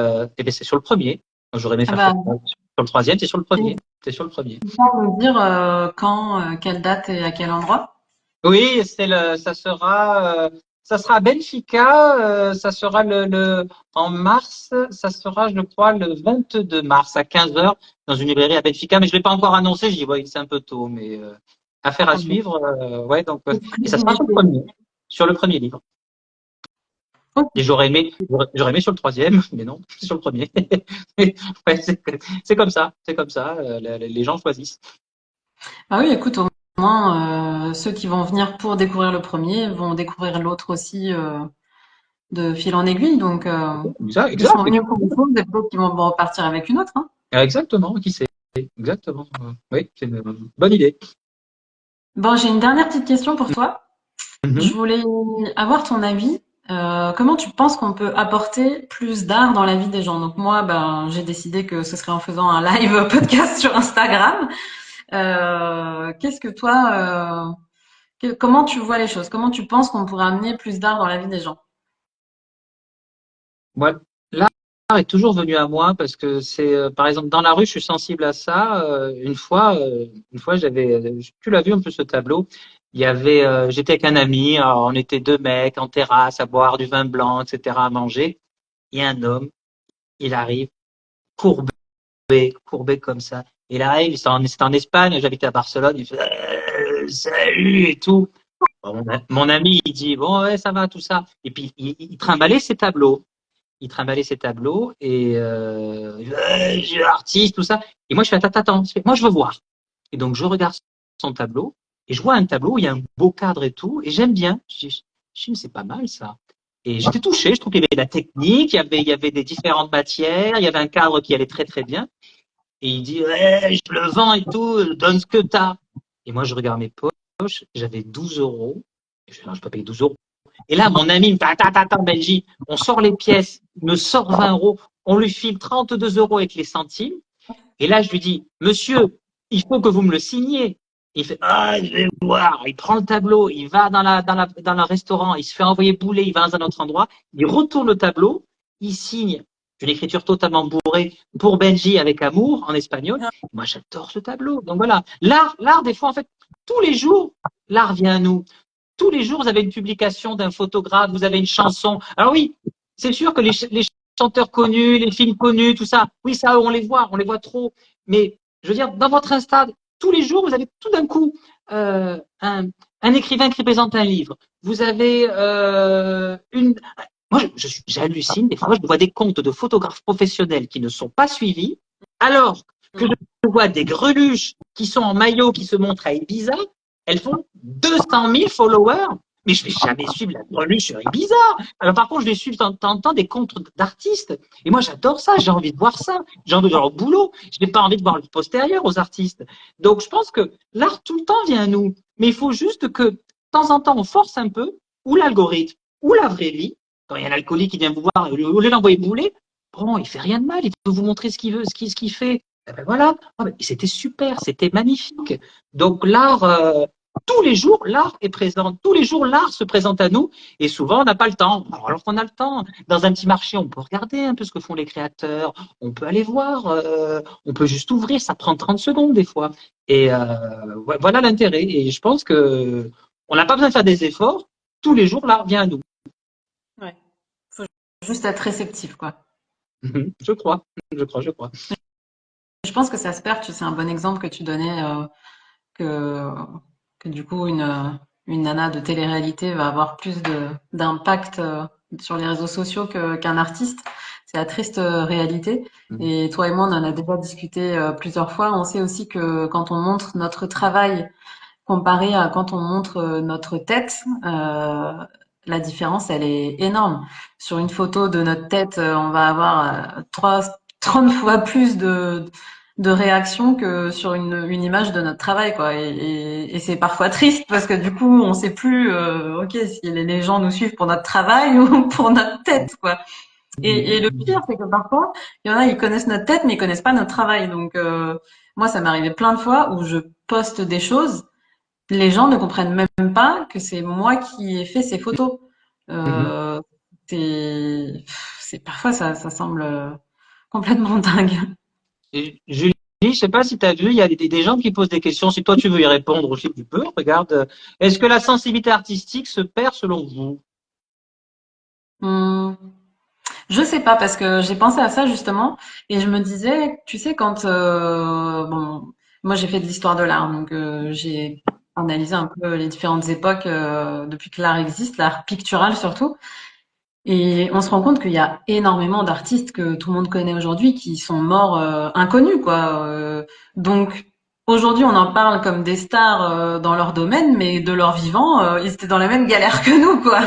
S2: bien, c'est sur le premier. J'aurais aimé
S1: Ah
S2: faire
S1: bah,
S2: sur le troisième, c'est sur le premier. C'est sur le premier.
S1: tu peux me dire quand, quelle date et à quel endroit?
S2: Oui, ça sera à Benfica, ça sera en mars, ça sera, je crois, le 22 mars à 15 heures dans une librairie à Benfica, mais je l'ai pas encore annoncé, je dis, ouais, c'est un peu tôt, mais affaire à
S1: Ah bon.
S2: suivre, ouais, donc,
S1: C'est très
S2: et ça sera sur le premier livre. Et
S1: Ok.
S2: j'aurais aimé sur le troisième, mais non, c'est sur le premier. Ouais, c'est comme ça, les gens choisissent.
S1: Ah oui, écoute, au moins, ceux qui vont venir pour découvrir le premier vont découvrir l'autre aussi de fil en aiguille. Donc,
S2: Exact,
S1: ils sont
S2: exact,
S1: venus pour une chose et peut-être qu'ils vont repartir avec une autre, hein.
S2: exactement, qui sait, exactement. Oui, c'est une bonne idée.
S1: Bon, j'ai une dernière petite question pour toi. Je
S2: Mhm.
S1: voulais avoir ton avis. Comment tu penses qu'on peut apporter plus d'art dans la vie des gens? Donc moi, ben, j'ai décidé que ce serait en faisant un live podcast sur Instagram. Qu'est-ce que toi, comment tu vois les choses? Comment tu penses qu'on pourrait amener plus d'art dans la vie des gens?
S2: Moi, l'art est toujours venu à moi parce que c'est, par exemple, dans la rue, je suis sensible à ça. Une fois, tu l'as vu un peu ce tableau. J'étais avec un ami, alors on était deux mecs en terrasse à boire du vin blanc, etc., à manger. Il y a un homme, il arrive courbé, courbé comme ça. Il arrive, c'est en Espagne, j'habite à Barcelone, il fait salut et tout. Bon, mon ami, il dit bon ouais, ça va tout ça. Et puis il trimballait ses tableaux. Il trimballait ses tableaux et je suis artiste, tout ça. Et moi, je fais attends, moi, je veux voir. Et donc, je regarde son tableau et je vois un tableau où il y a un beau cadre et tout, et j'aime bien. Je dis, c'est pas mal ça. Et j'étais touché, je trouve qu'il y avait de la technique, il y avait des différentes matières, il y avait un cadre qui allait très très bien. Et il dit, ouais, je le vends et tout, donne ce que t'as. Et moi, je regarde mes poches, j'avais 12 euros. Et je dis, non, je peux payer 12 euros. Et là, mon ami me fait, attends, Benji, on sort les pièces, il me sort 20 euros, on lui file 32 euros avec les centimes. Et là, je lui dis, monsieur, il faut que vous me le signiez. Il fait, ah, je vais voir. Il prend le tableau, il va dans le restaurant, il se fait envoyer bouler, il va dans un autre endroit, il retourne le tableau, il signe une écriture totalement bourrée pour Benji avec amour en espagnol. Moi, j'adore ce tableau. Donc voilà, l'art, des fois, en fait, tous les jours, l'art vient à nous. Tous les jours, vous avez une publication d'un photographe, vous avez une chanson. Alors oui, c'est sûr que les chanteurs connus, les films connus, tout ça, oui, ça, on les voit trop. Mais je veux dire, dans votre Insta, tous les jours, vous avez tout d'un coup un écrivain qui présente un livre. Vous avez une. Moi, j'hallucine. Des fois, je vois des comptes de photographes professionnels qui ne sont pas suivis, alors que je vois des greluches qui sont en maillot, qui se montrent à Ibiza. Elles font 200 000 followers. Mais je vais jamais suivre la greluche sur Ibiza. Alors par contre, je vais suivre de temps en temps des comptes d'artistes. Et moi, j'adore ça. J'ai envie de voir ça. J'ai envie de voir leur boulot. Je n'ai pas envie de voir le postérieur aux artistes. Donc, je pense que l'art tout le temps vient à nous. Mais il faut juste que, de temps en temps, on force un peu, ou l'algorithme, ou la vraie vie. Quand il y a un alcoolique qui vient vous voir, au lieu de l'envoyer bouler, bon, il fait rien de mal. Il peut vous montrer ce qu'il veut, ce qu'il fait. Et ben voilà. C'était super. C'était magnifique. Donc, l'art, tous les jours, l'art est présent. Tous les jours, l'art se présente à nous. Et souvent, on n'a pas le temps. Alors qu'on a le temps, dans un petit marché, on peut regarder un peu ce que font les créateurs. On peut aller voir. On peut juste ouvrir. Ça prend 30 secondes des fois. Et voilà l'intérêt. Et je pense que on n'a pas besoin de faire des efforts. Tous les jours, l'art vient à nous.
S1: Ouais. Faut juste être réceptif, quoi.
S2: Je crois. Je crois.
S1: Je pense que ça se perd. C'est un bon exemple que tu donnais, que, que du coup, une nana de télé-réalité va avoir plus d'impact sur les réseaux sociaux qu'un artiste. C'est la triste réalité. Et toi et moi, on en a déjà discuté plusieurs fois. On sait aussi que quand on montre notre travail comparé à quand on montre notre tête, la différence, elle est énorme. Sur une photo de notre tête, on va avoir 30 fois plus de réactions que sur une image de notre travail, quoi. Et c'est parfois triste parce que du coup, on sait plus, ok, si les gens nous suivent pour notre travail ou pour notre tête, quoi. Et le pire, c'est que parfois, il y en a, ils connaissent notre tête, mais ils connaissent pas notre travail. Donc, moi, ça m'est arrivé plein de fois où je poste des choses, les gens ne comprennent même pas que c'est moi qui ai fait ces photos. Euh, c'est parfois ça semble complètement dingue.
S2: Et Julie, je sais pas si tu as vu, il y a des gens qui posent des questions. Si toi tu veux y répondre aussi, tu peux. Regarde, est-ce que la sensibilité artistique se perd selon vous?
S1: Hum, je sais pas parce que j'ai pensé à ça justement et je me disais, tu sais, quand bon, moi j'ai fait de l'histoire de l'art, donc j'ai analysé un peu les différentes époques depuis que l'art existe, l'art pictural surtout. Et on se rend compte qu'il y a énormément d'artistes que tout le monde connaît aujourd'hui qui sont morts inconnus, quoi. Donc aujourd'hui, on en parle comme des stars dans leur domaine, mais de leur vivant, ils étaient dans la même galère que nous, quoi.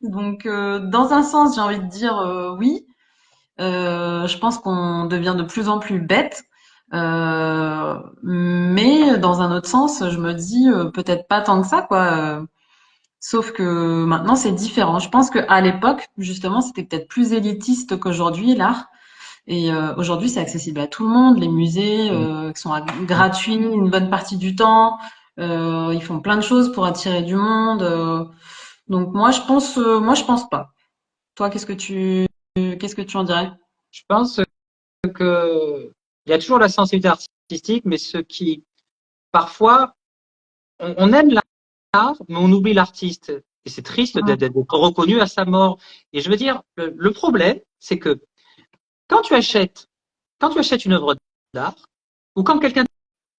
S1: Donc dans un sens, j'ai envie de dire oui. Je pense qu'on devient de plus en plus bête. Mais dans un autre sens, je me dis peut-être pas tant que ça, quoi. Sauf que maintenant, c'est différent. Je pense qu'à l'époque, justement, c'était peut-être plus élitiste qu'aujourd'hui, l'art. Et aujourd'hui, c'est accessible à tout le monde. Les musées qui sont gratuits une bonne partie du temps. Ils font plein de choses pour attirer du monde. Donc moi, je pense pas. Toi, qu'est-ce que tu en dirais?
S2: Je pense que il y a toujours la sensibilité artistique, mais ce qui parfois on aime l'art, mais on oublie l'artiste. Et c'est triste d'être reconnu à sa mort. Et je veux dire, le problème, c'est que quand tu achètes, quand tu achètes une œuvre d'art, ou quand quelqu'un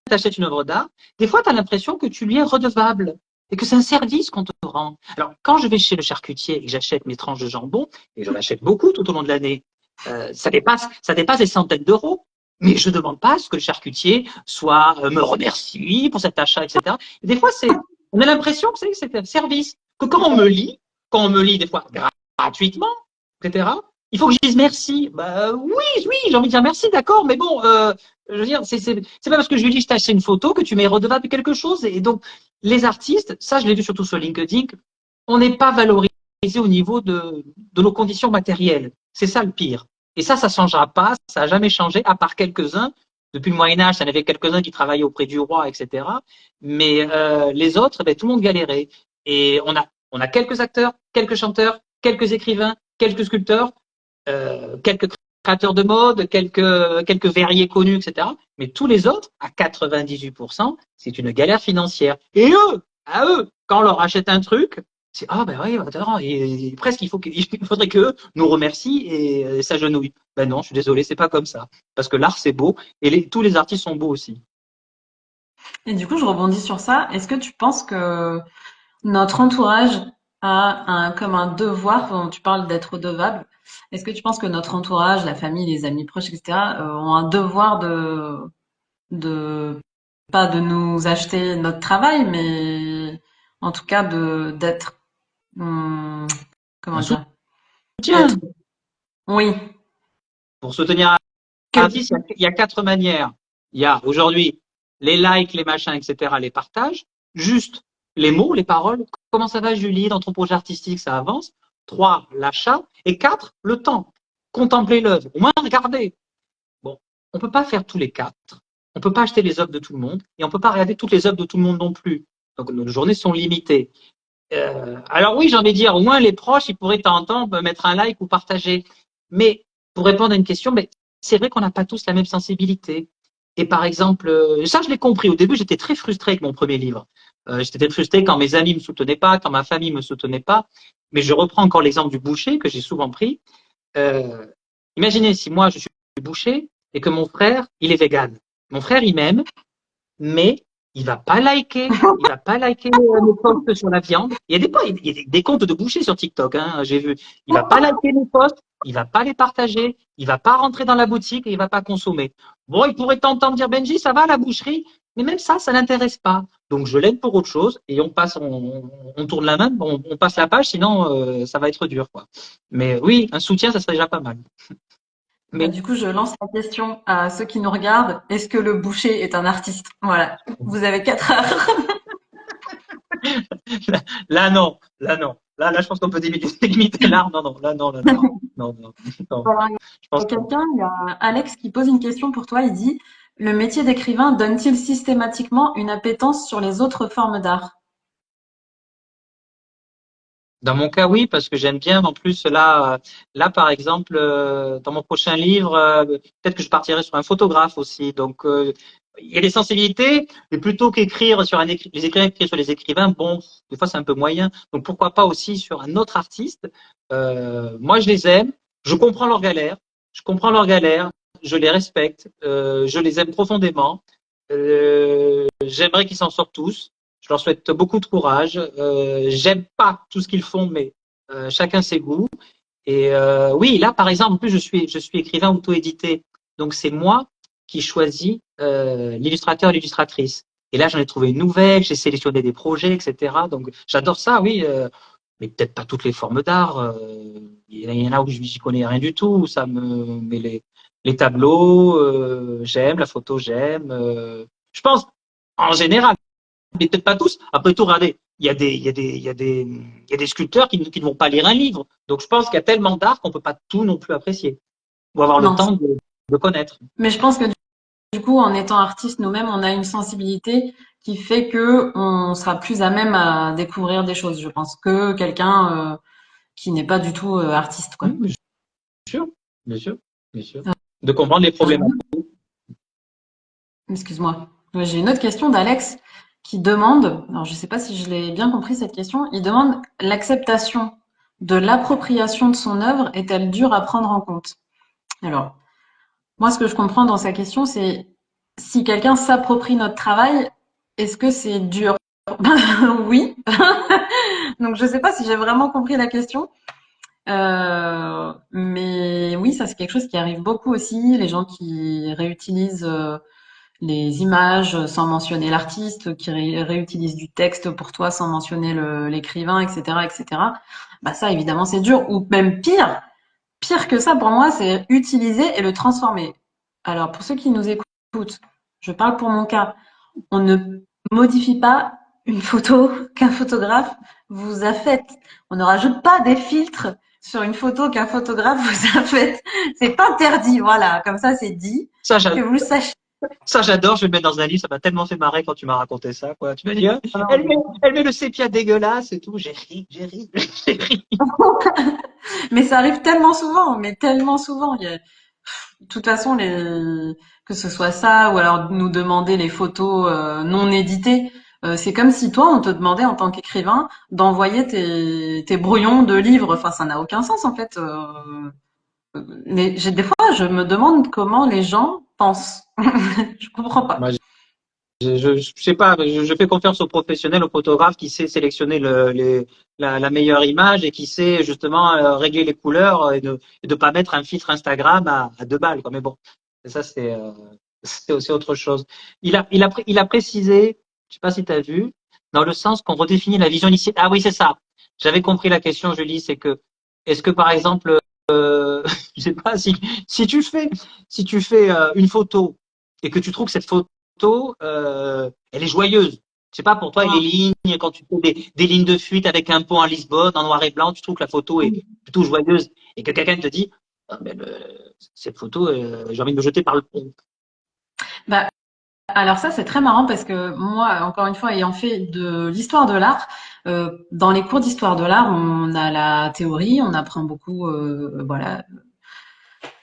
S2: t'achète une œuvre d'art, des fois, tu as l'impression que tu lui es redevable et que c'est un service qu'on te rend. Alors, quand je vais chez le charcutier et que j'achète mes tranches de jambon, et j'en achète beaucoup tout au long de l'année, ça dépasse des centaines d'euros. Mais je ne demande pas à ce que le charcutier soit me remercie pour cet achat, etc. Et des fois, on a l'impression que c'est un service. Que quand on me lit des fois gratuitement, etc., il faut que je dise merci. Bah oui, oui, j'ai envie de dire merci, d'accord, mais bon, je veux dire, c'est pas parce que je lui dis je t'achète une photo que tu m'es redevable de quelque chose. Et donc, les artistes, ça je l'ai vu surtout sur LinkedIn, on n'est pas valorisé au niveau de nos conditions matérielles. C'est ça le pire. Et ça ne changera pas, ça n'a jamais changé, à part quelques-uns. Depuis le Moyen-Âge, il y en avait quelques-uns qui travaillaient auprès du roi, etc. Mais les autres, ben, tout le monde galérait. Et on a quelques acteurs, quelques chanteurs, quelques écrivains, quelques sculpteurs, quelques créateurs de mode, quelques verriers connus, etc. Mais tous les autres, à 98%, c'est une galère financière. Et eux, à eux, quand on leur achète un truc, c'est ah ben oui, attends, et presque il faudrait qu'eux nous remercient et s'agenouillent. Ben non, je suis désolé, c'est pas comme ça. Parce que l'art c'est beau et tous les artistes sont beaux aussi.
S1: Et du coup, je rebondis sur ça. Est-ce que tu penses que notre entourage a comme un devoir, quand tu parles d'être redevable, est-ce que tu penses que notre entourage, la famille, les amis proches, etc., ont un devoir de, pas de nous acheter notre travail, mais en tout cas d'être, hum, comment
S2: Un
S1: dire,
S2: soutien.
S1: d'être, oui,
S2: Pour soutenir un
S1: que,
S2: artiste, il y a quatre manières. Il y a aujourd'hui les likes, les machins, etc., les partages. Juste les mots, les paroles. Comment ça va, Julie, dans ton projet artistique, ça avance. Trois, l'achat. Et quatre, le temps. Contempler l'œuvre. Au moins, regarder. Bon, on ne peut pas faire tous les quatre. On ne peut pas acheter les œuvres de tout le monde et on ne peut pas regarder toutes les œuvres de tout le monde non plus. Donc nos journées sont limitées. Alors oui, j'ai envie de dire, au moins les proches, ils pourraient t'entendre mettre un like ou partager. Mais pour répondre à une question, mais c'est vrai qu'on n'a pas tous la même sensibilité. Et par exemple, ça je l'ai compris. Au début, j'étais très frustré avec mon premier livre. J'étais très frustré quand mes amis me soutenaient pas, quand ma famille me soutenait pas. Mais je reprends encore l'exemple du boucher que j'ai souvent pris. Euh, Imaginez si moi je suis boucher et que mon frère, il est vegan. Mon frère, il m'aime, mais il va pas liker mes posts sur la viande. Il y a des comptes de bouchers sur TikTok, hein, j'ai vu. Il va pas liker mes posts, il va pas les partager, il va pas rentrer dans la boutique et il va pas consommer. Bon, il pourrait t'entendre dire Benji, ça va la boucherie, mais même ça l'intéresse pas. Donc je l'aide pour autre chose et on tourne la main, on passe la page, sinon ça va être dur, quoi. Mais oui, un soutien, ça serait déjà pas mal.
S1: Bah,
S2: Mais
S1: du coup, je lance la question à ceux qui nous regardent. Est-ce que le boucher est un artiste? Voilà. Vous avez 4 heures.
S2: là, non. Là, je pense qu'on peut limiter l'art. Non, non, là, non, là, non. Non, non, non.
S1: Alors,
S2: Je
S1: il y
S2: pense
S1: a
S2: que
S1: quelqu'un, il y a Alex qui pose une question pour toi. Il dit, le métier d'écrivain donne-t-il systématiquement une appétence sur les autres formes d'art?
S2: dans mon cas, oui, parce que j'aime bien. En plus, là, par exemple, dans mon prochain livre, peut-être que je partirai sur un photographe aussi. Donc, il y a des sensibilités, mais plutôt qu'écrire sur les écrivains, écrire sur les écrivains, bon, des fois, c'est un peu moyen. Donc, pourquoi pas aussi sur un autre artiste? Moi, je les aime. Je comprends leurs galères. Je comprends leurs galères. Je les respecte. Je les aime profondément. J'aimerais qu'ils s'en sortent tous. Je leur souhaite beaucoup de courage. J'aime pas tout ce qu'ils font, mais chacun ses goûts. Et oui, là, par exemple, en plus, je suis écrivain auto-édité. Donc, c'est moi qui choisis l'illustrateur, l'illustratrice. Et là, j'en ai trouvé une nouvelle, j'ai sélectionné des projets, etc. Donc, j'adore ça, oui. Mais peut-être pas toutes les formes d'art. Il y en a où je n'y connais rien du tout. Mais les tableaux, j'aime, la photo, j'aime. Je pense, en général, mais peut-être pas tous. Après tout, regardez, il y a des sculpteurs qui ne vont pas lire un livre. Donc, je pense qu'il y a tellement d'art qu'on peut pas tout non plus apprécier ou avoir le
S1: Non.
S2: temps de connaître.
S1: Mais je pense que du coup, en étant artiste nous-mêmes, on a une sensibilité qui fait que on sera plus à même à découvrir des choses, je pense, que quelqu'un qui n'est pas du tout artiste, quoi.
S2: Bien sûr, bien sûr, bien sûr. De comprendre les
S1: J'ai
S2: problèmes.
S1: Excuse-moi. Ouais, j'ai une autre question d'Alex qui demande, alors je ne sais pas si je l'ai bien compris cette question, il demande l'acceptation de l'appropriation de son œuvre est-elle dure à prendre en compte? Alors, moi ce que je comprends dans sa question, c'est si quelqu'un s'approprie notre travail, est-ce que c'est dur? Oui. Donc je ne sais pas si j'ai vraiment compris la question. Mais oui, ça c'est quelque chose qui arrive beaucoup aussi, les gens qui réutilisent les images sans mentionner l'artiste, qui réutilisent du texte pour toi sans mentionner l'écrivain, etc., etc. Bah ça, évidemment, c'est dur. Ou même pire, pire que ça pour moi, c'est utiliser et le transformer. Alors, pour ceux qui nous écoutent, je parle pour mon cas. On ne modifie pas une photo qu'un photographe vous a faite. On ne rajoute pas des filtres sur une photo qu'un photographe vous a faite. C'est interdit, voilà. Comme ça, c'est dit.
S2: Ça,
S1: Que vous le sachiez.
S2: ça, j'adore. Je vais le mettre dans un livre. Ça m'a tellement fait marrer quand tu m'as raconté ça, quoi. Tu m'as dit, hein, elle met le sépia dégueulasse et tout. J'ai ri, j'ai ri, j'ai ri.
S1: Mais ça arrive tellement souvent, mais tellement souvent. De toute façon, que ce soit ça ou alors nous demander les photos non éditées, c'est comme si toi, on te demandait en tant qu'écrivain d'envoyer tes brouillons de livres. Enfin, ça n'a aucun sens en fait. Mais des fois, je me demande comment les gens pensent. Je comprends pas.
S2: Moi, je sais pas, je fais confiance aux professionnels, aux photographes qui sait sélectionner la meilleure image et qui sait justement régler les couleurs et de pas mettre un filtre Instagram à 2 balles, quoi. Mais bon, ça c'est aussi autre chose. Il a précisé, je sais pas si tu as vu, dans le sens qu'on redéfinit la vision initiale. Ah oui, c'est ça. J'avais compris la question, Julie, c'est que est-ce que par exemple, je sais pas si tu fais une photo et que tu trouves que cette photo, elle est joyeuse. Je sais pas, pour toi, les lignes, quand tu fais des lignes de fuite avec un pont à Lisbonne en noir et blanc, tu trouves que la photo est plutôt joyeuse et que quelqu'un te dit, ah, mais cette photo, j'ai envie de me jeter par le pont.
S1: Bah, Alors ça, c'est très marrant parce que moi, encore une fois, ayant fait de l'histoire de l'art, dans les cours d'histoire de l'art, on a la théorie, on apprend beaucoup, voilà,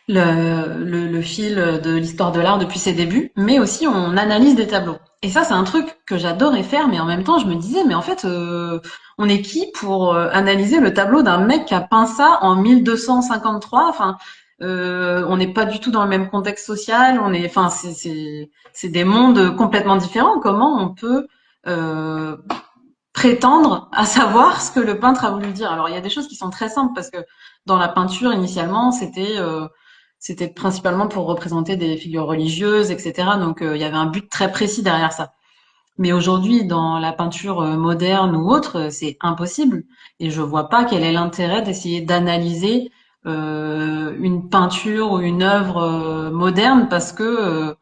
S1: le fil de l'histoire de l'art depuis ses débuts, mais aussi on analyse des tableaux. Et ça, c'est un truc que j'adorais faire, mais en même temps, je me disais, mais en fait, on est qui pour analyser le tableau d'un mec qui a peint ça en 1253? Enfin, on n'est pas du tout dans le même contexte social. Enfin, c'est des mondes complètement différents. Comment on peut prétendre à savoir ce que le peintre a voulu dire? Alors, il y a des choses qui sont très simples parce que dans la peinture, initialement, c'était principalement pour représenter des figures religieuses, etc. Donc, il y avait un but très précis derrière ça. Mais aujourd'hui, dans la peinture moderne ou autre, c'est impossible. Et je vois pas quel est l'intérêt d'essayer d'analyser une peinture ou une œuvre moderne parce que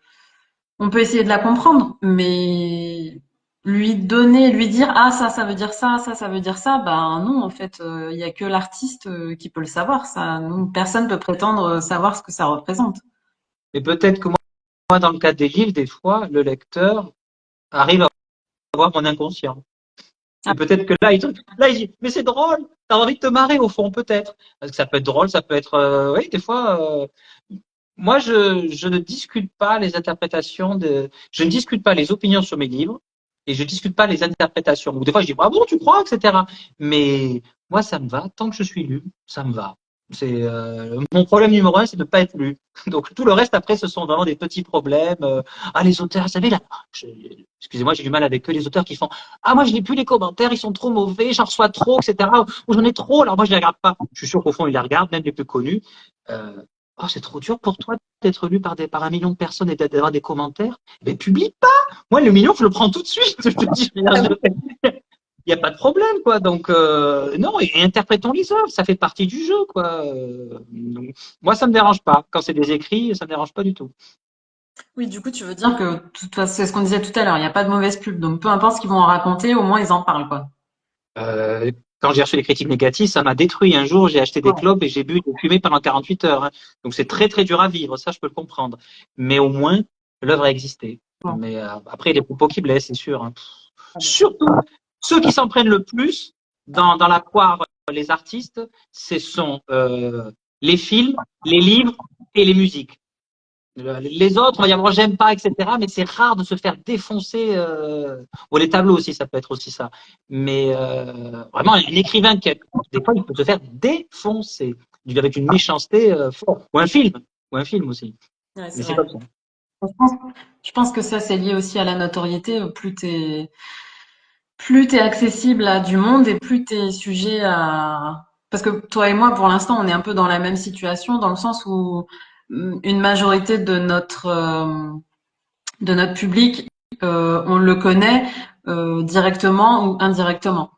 S1: on peut essayer de la comprendre, mais lui dire ah ça veut dire ça, ça veut dire ça, ben non en fait, il y a que l'artiste qui peut le savoir. Ça, non, personne peut prétendre savoir ce que ça représente.
S2: Mais peut-être que moi, dans le cadre des livres, des fois, le lecteur arrive à voir mon inconscient.
S1: Ah,
S2: Et peut-être que là, il dit, mais c'est drôle, t'as envie de te marrer au fond, peut-être. Parce que ça peut être drôle, ça peut être, oui, des fois, moi, je ne discute pas les interprétations je ne discute pas les opinions sur mes livres et je discute pas les interprétations. Ou des fois, je dis, ah bon, tu crois, etc. Mais moi, ça me va. Tant que je suis lu, ça me va. C'est mon problème numéro un, c'est de ne pas être lu. Donc tout le reste après, ce sont vraiment des petits problèmes. Ah les auteurs, vous savez là, excusez-moi, j'ai du mal avec eux, les auteurs qui font ah moi je lis plus les commentaires, ils sont trop mauvais, j'en reçois trop, etc. Ou j'en ai trop, alors moi je les regarde pas. Je suis sûr qu'au fond ils les regardent, même les plus connus. Euh, oh c'est trop dur pour toi d'être lu par un million de personnes et d'avoir des commentaires. Mais publie pas. Moi le million, je le prends tout de suite. Je te dis, il n'y a pas de problème, quoi. Donc, non, et interprétons les œuvres, ça fait partie du jeu, quoi. Donc, moi, ça me dérange pas. Quand c'est des écrits, ça me dérange pas du tout.
S1: oui, du coup, tu veux dire que c'est ce qu'on disait tout à l'heure, il n'y a pas de mauvaise pub, donc peu importe ce qu'ils vont en raconter, au moins ils en parlent, quoi.
S2: Euh, Quand j'ai reçu les critiques négatives, ça m'a détruit. Un jour, j'ai acheté des
S1: Ouais.
S2: clopes et j'ai bu des fumées pendant 48 heures. Hein. Donc, c'est très, très dur à vivre. Ça, je peux le comprendre. Mais au moins, l'œuvre a existé.
S1: Bon.
S2: Mais après, il y a des propos qui blessent, c'est sûr. Hein.
S1: Ah bon.
S2: Surtout, ceux qui s'en prennent le plus dans la poire, les artistes, ce sont les films, les livres et les musiques. Les autres, on va dire, moi, j'aime pas, etc. Mais c'est rare de se faire défoncer. Bon, les tableaux aussi, ça peut être aussi ça. Mais vraiment, un écrivain qui, des fois, il peut se faire défoncer avec une méchanceté forte. Ou un film aussi.
S1: Ouais,
S2: Mais
S1: c'est
S2: c'est
S1: vrai.
S2: comme ça.
S1: Je pense, je pense que ça, c'est lié aussi à la notoriété. Plus t'es accessible à du monde et plus t'es sujet à... Parce que toi et moi, pour l'instant, on est un peu dans la même situation, dans le sens où une majorité de notre public, on le connaît directement ou indirectement.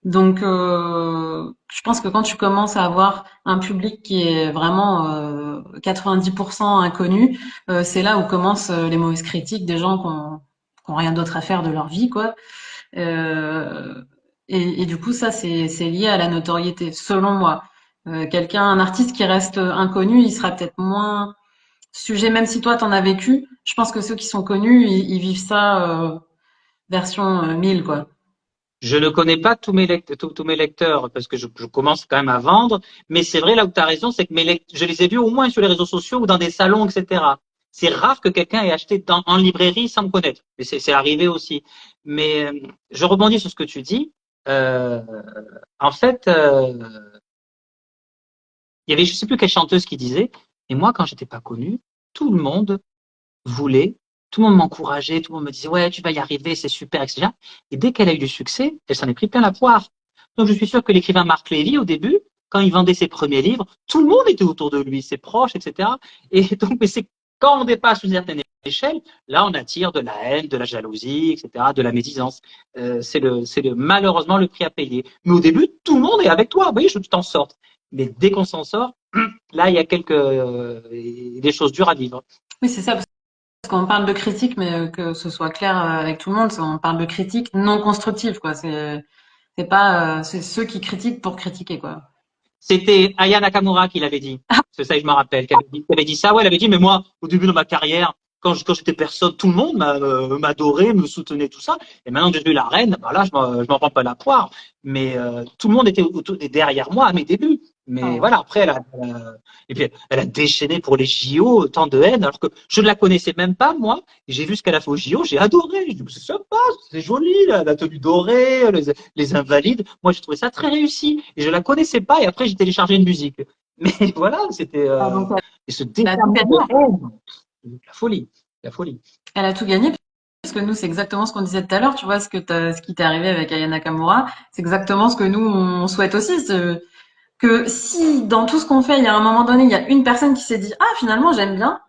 S1: Donc, je pense que quand tu commences à avoir un public qui est vraiment 90% inconnu, c'est là où commencent les mauvaises critiques des gens qui ont rien d'autre à faire de leur vie, quoi. Euh, et du coup, ça, c'est lié à la notoriété, selon moi. Un artiste qui reste inconnu, il sera peut-être moins sujet, même si toi, t'en as vécu. Je pense que ceux qui sont connus, ils vivent ça version 1000, quoi.
S2: Je ne connais pas tous mes lecteurs parce que je commence quand même à vendre. Mais c'est vrai, là où tu as raison, c'est que je les ai vus au moins sur les réseaux sociaux ou dans des salons, etc. C'est rare que quelqu'un ait acheté en librairie sans me connaître. Mais c'est arrivé aussi. Mais je rebondis sur ce que tu dis. Euh, En fait, il y avait, je sais plus quelle chanteuse qui disait, et moi, quand j'étais pas connue, tout le monde voulait, tout le monde m'encourageait, tout le monde me disait, ouais, tu vas y arriver, c'est super, etc. Et dès qu'elle a eu du succès, elle s'en est pris plein la poire. Donc, je suis sûr que l'écrivain Marc Lévy, au début, quand il vendait ses premiers livres, tout le monde était autour de lui, ses proches, etc. Et donc, mais c'est quand on dépasse une certaine échelle, là, on attire de la haine, de la jalousie, etc., de la médisance. Malheureusement le prix à payer. Mais au début, tout le monde est avec toi. Oui, je t'en sorte. Mais dès qu'on s'en sort, là, il y a des choses dures à vivre.
S1: Oui, c'est ça, parce qu'on parle de critique, mais que ce soit clair avec tout le monde, on parle de critique non constructive, quoi. C'est pas, c'est ceux qui critiquent pour critiquer, quoi.
S2: C'était Aya Nakamura qui l'avait dit. C'est ça que je me rappelle, qui avait dit ça. Ouais, elle avait dit, mais moi, au début de ma carrière, quand j'étais personne, tout le monde m'adorait, me soutenait, tout ça. Et maintenant que je suis la reine, bah là, je m'en prends pas la poire. Mais tout le monde était derrière moi à mes débuts. Mais
S1: Oh.
S2: voilà, après, et puis, elle a déchaîné pour les JO, tant de haine, alors que je ne la connaissais même pas, moi. J'ai vu ce qu'elle a fait aux JO, j'ai adoré. Je dis, c'est sympa, c'est joli, la tenue dorée, les invalides. Moi, j'ai trouvé ça très réussi. Et je la connaissais pas, et après, j'ai téléchargé une musique. Mais voilà, c'était
S1: Ah, donc,
S2: et ce
S1: elle a tout
S2: déferlement
S1: gagné.
S2: de haine, la folie, la folie.
S1: Elle a tout gagné parce que nous, c'est exactement ce qu'on disait tout à l'heure. Tu vois, ce qui t'est arrivé avec Aya Nakamura, c'est exactement ce que nous, on souhaite aussi. Que si dans tout ce qu'on fait, il y a un moment donné, il y a une personne qui s'est dit, ah, finalement, j'aime bien,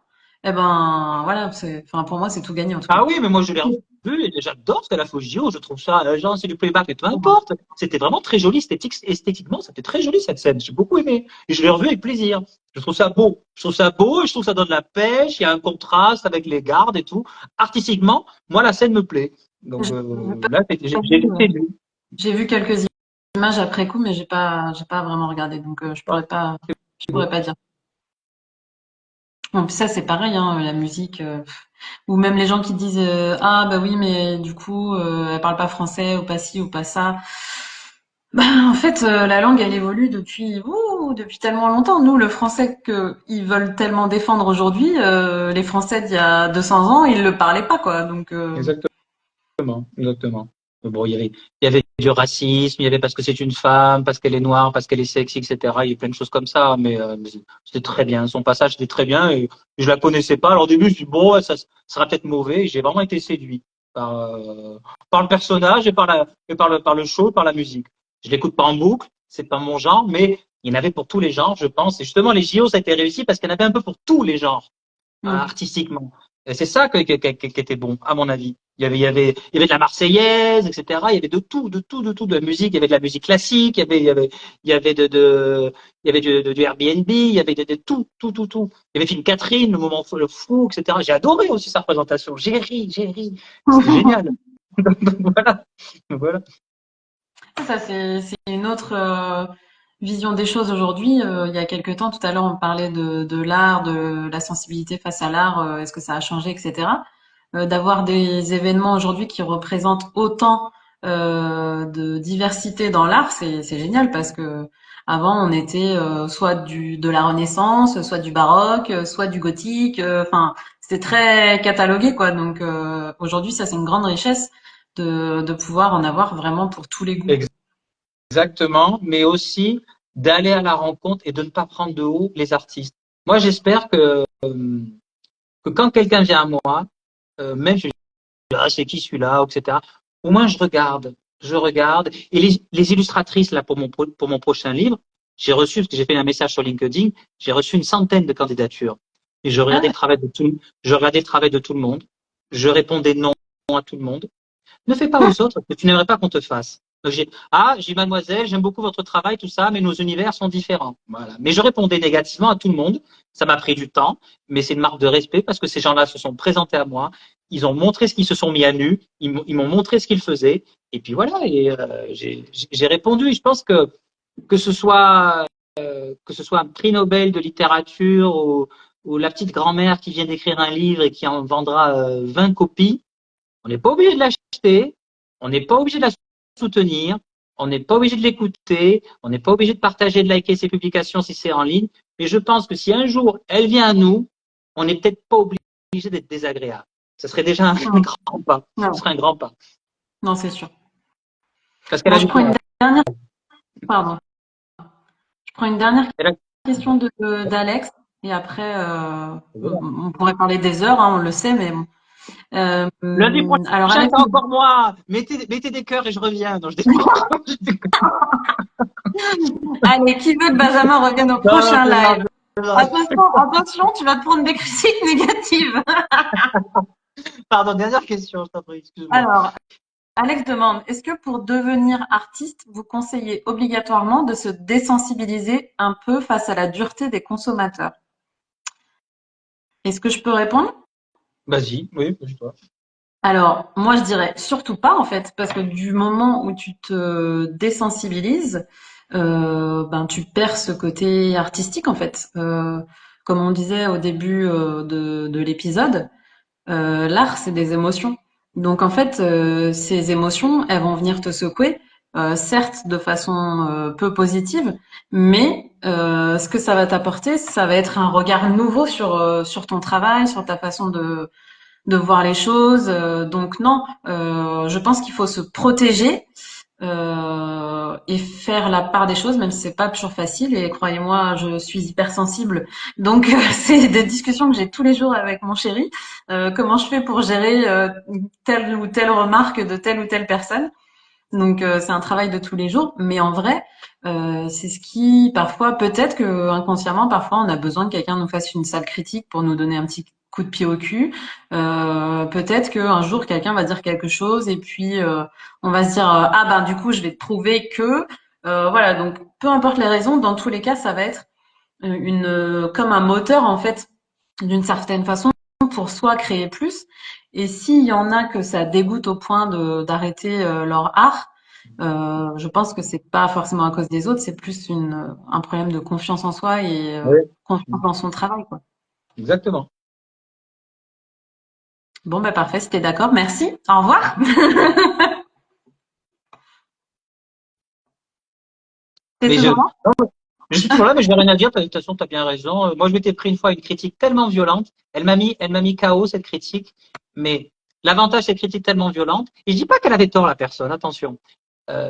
S1: eh ben, voilà, enfin, pour moi, c'est tout gagné, en tout cas.
S2: Ah oui, mais moi je l'ai revu et j'adore ce qu'elle a fait au JO. Je trouve ça, genre, c'est du playback, mais peu importe. C'était vraiment très joli, esthétiquement, c'était très joli cette scène. J'ai beaucoup aimé. Et je l'ai revu avec plaisir. Je trouve ça beau. Je trouve ça beau et je trouve que ça donne la pêche. Il y a un contraste avec les gardes et tout. Artistiquement, moi, la scène me plaît. Donc là, j'ai été ému.
S1: J'ai vu quelques images après coup, mais j'ai pas vraiment regardé, donc je pourrais pas dire. Bon, puis ça, c'est pareil, hein, la musique, ou même les gens qui disent ah bah oui, mais du coup, elle parle pas français ou pas ci ou pas ça. Bah, en fait, la langue, elle évolue depuis tellement longtemps. Nous, le français que ils veulent tellement défendre aujourd'hui, les Français d'il y a 200 ans, ils le parlaient pas, quoi. Donc,
S2: Exactement, exactement. Bon, il y avait du racisme, il y avait parce que c'est une femme, parce qu'elle est noire, parce qu'elle est sexy, etc. Il y a plein de choses comme ça, mais c'était très bien. Son passage était très bien et je la connaissais pas. Alors au début, je me suis dit, bon, ouais, ça sera peut-être mauvais. Et j'ai vraiment été séduit par le personnage par le show, par la musique. Je l'écoute pas en boucle, c'est pas mon genre, mais il y en avait pour tous les genres, je pense. Et justement, les JO, ça a été réussi parce qu'il y en avait un peu pour tous les genres,
S1: hmm.
S2: artistiquement. Et c'est ça qui était bon, à mon avis. Il y avait de la Marseillaise, etc. Il y avait de tout, de tout, de tout, de la musique. Il y avait de la musique classique. Il y avait il y avait du Airbnb. Il y avait de tout, tout, tout, tout. Il y avait Film Catherine, le moment le fou, etc. J'ai adoré aussi sa représentation. J'ai ri. C'était génial. Donc voilà. Donc voilà.
S1: Ça, c'est une autre vision des choses aujourd'hui. Il y a quelque temps, tout à l'heure, on parlait de l'art, de la sensibilité face à l'art, est-ce que ça a changé, etc. D'avoir des événements aujourd'hui qui représentent autant de diversité dans l'art, c'est génial parce que avant, on était soit de la Renaissance, soit du baroque, soit du gothique. Enfin, c'était très catalogué, quoi. Donc aujourd'hui, ça, c'est une grande richesse de pouvoir en avoir vraiment pour tous les goûts.
S2: Exactement. Mais aussi d'aller à la rencontre et de ne pas prendre de haut les artistes. Moi, j'espère que quand quelqu'un vient à moi, même si je dis, ah, c'est qui celui-là, etc. Au moins, je regarde. Et les illustratrices, là, pour mon prochain livre, j'ai reçu, parce que j'ai fait un message sur LinkedIn, j'ai reçu une centaine de candidatures. Et
S1: Ah,
S2: je regardais le travail de tout le monde. Je répondais non à tout le monde. Ne fais pas aux autres ce que tu n'aimerais pas qu'on te fasse. Donc j'ai mademoiselle, j'aime beaucoup votre travail, tout ça, mais nos univers sont différents. Voilà. Mais je répondais négativement à tout le monde. Ça m'a pris du temps, mais c'est une marque de respect parce que ces gens-là se sont présentés à moi. Ils ont montré ce qu'ils se sont mis à nu. Ils m'ont montré ce qu'ils faisaient. Et puis voilà. Et j'ai répondu. Et je pense que ce soit que ce soit un prix Nobel de littérature ou la petite grand-mère qui vient d'écrire un livre et qui en vendra 20 copies, on n'est pas obligé de l'acheter, on n'est pas obligé de la soutenir, on n'est pas obligé de l'écouter, on n'est pas obligé de partager, de liker ses publications si c'est en ligne. Mais je pense que si un jour elle vient à nous, on n'est peut-être pas obligé d'être désagréable. Ce serait déjà un
S1: non,
S2: grand pas. Ce
S1: non,
S2: serait un grand pas.
S1: non, c'est sûr.
S2: Parce qu'elle
S1: Bon,
S2: a
S1: je
S2: du
S1: prends une
S2: courage.
S1: dernière, pardon, je prends une dernière
S2: Elle a-
S1: question d'Alex et après, on pourrait parler des heures, hein, on le sait, mais bon. Euh,
S2: Lundi
S1: alors,
S2: prochain,
S1: Alex,
S2: c'est encore moi. Mettez des cœurs et je reviens. Non, je déconne.
S1: allez, qui veut que Benjamin revienne au
S2: Non, non,
S1: prochain
S2: c'est
S1: live?
S2: grave. C'est grave.
S1: Attention, attention, tu vas te prendre des critiques négatives.
S2: Pardon, dernière question, je t'en prie, excuse-moi.
S1: Alors, Alex demande, est-ce que pour devenir artiste, vous conseillez obligatoirement de se désensibiliser un peu face à la dureté des consommateurs? Est-ce que je peux répondre?
S2: Vas-y, oui, toi.
S1: Alors, moi, je dirais surtout pas, en fait, parce que du moment où tu te désensibilises, ben, tu perds ce côté artistique, en fait. Comme on disait au début de l'épisode, L'art, c'est des émotions. Donc en fait, ces émotions, elles vont venir te secouer, certes de façon peu positive, mais ce que ça va t'apporter, ça va être un regard nouveau sur ton travail, sur ta façon de voir les choses. Donc non, je pense qu'il faut se protéger et faire la part des choses, même si c'est pas toujours facile. Et croyez-moi, je suis hypersensible, donc c'est des discussions que j'ai tous les jours avec mon chéri. Comment je fais pour gérer telle ou telle remarque de telle ou telle personne. Donc c'est un travail de tous les jours, mais en vrai, c'est ce qui parfois, peut-être que inconsciemment, parfois on a besoin que quelqu'un nous fasse une sale critique pour nous donner un petit coup de pied au cul. Peut-être qu'un jour quelqu'un va dire quelque chose et puis on va se dire ah ben du coup je vais te prouver que voilà. Donc peu importe les raisons, dans tous les cas ça va être comme un moteur en fait d'une certaine façon pour soi créer plus. Et s'il y en a que ça dégoûte au point de d'arrêter leur art, je pense que c'est pas forcément à cause des autres, c'est plus un problème de confiance en soi et
S2: Oui,
S1: confiance dans son travail, quoi.
S2: exactement.
S1: Bon, bah parfait, c'était d'accord. Merci. Au revoir. T'es
S2: Mais
S1: toujours là?
S2: je suis toujours là, mais je n'ai rien à dire. De toute façon, tu as bien raison. Moi, je m'étais pris une fois une critique tellement violente. Elle m'a mis KO, cette critique. Mais l'avantage, cette critique tellement violente, et je dis pas qu'elle avait tort, la personne, attention.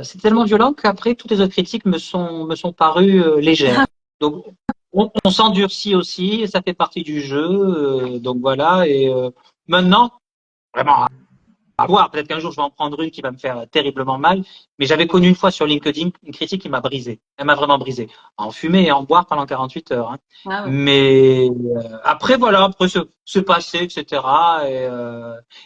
S2: C'est tellement violent qu'après, toutes les autres critiques me sont parues légères. Donc, on s'endurcit aussi, et ça fait partie du jeu. Donc voilà. Et maintenant, vraiment, à voir. Peut-être qu'un jour, je vais en prendre une qui va me faire terriblement mal. Mais j'avais connu une fois sur LinkedIn une critique qui m'a brisé. Elle m'a vraiment brisé. En fumer et en boire pendant 48 heures. Hein.
S1: Ah ouais.
S2: Mais après, voilà, après se passer, etc.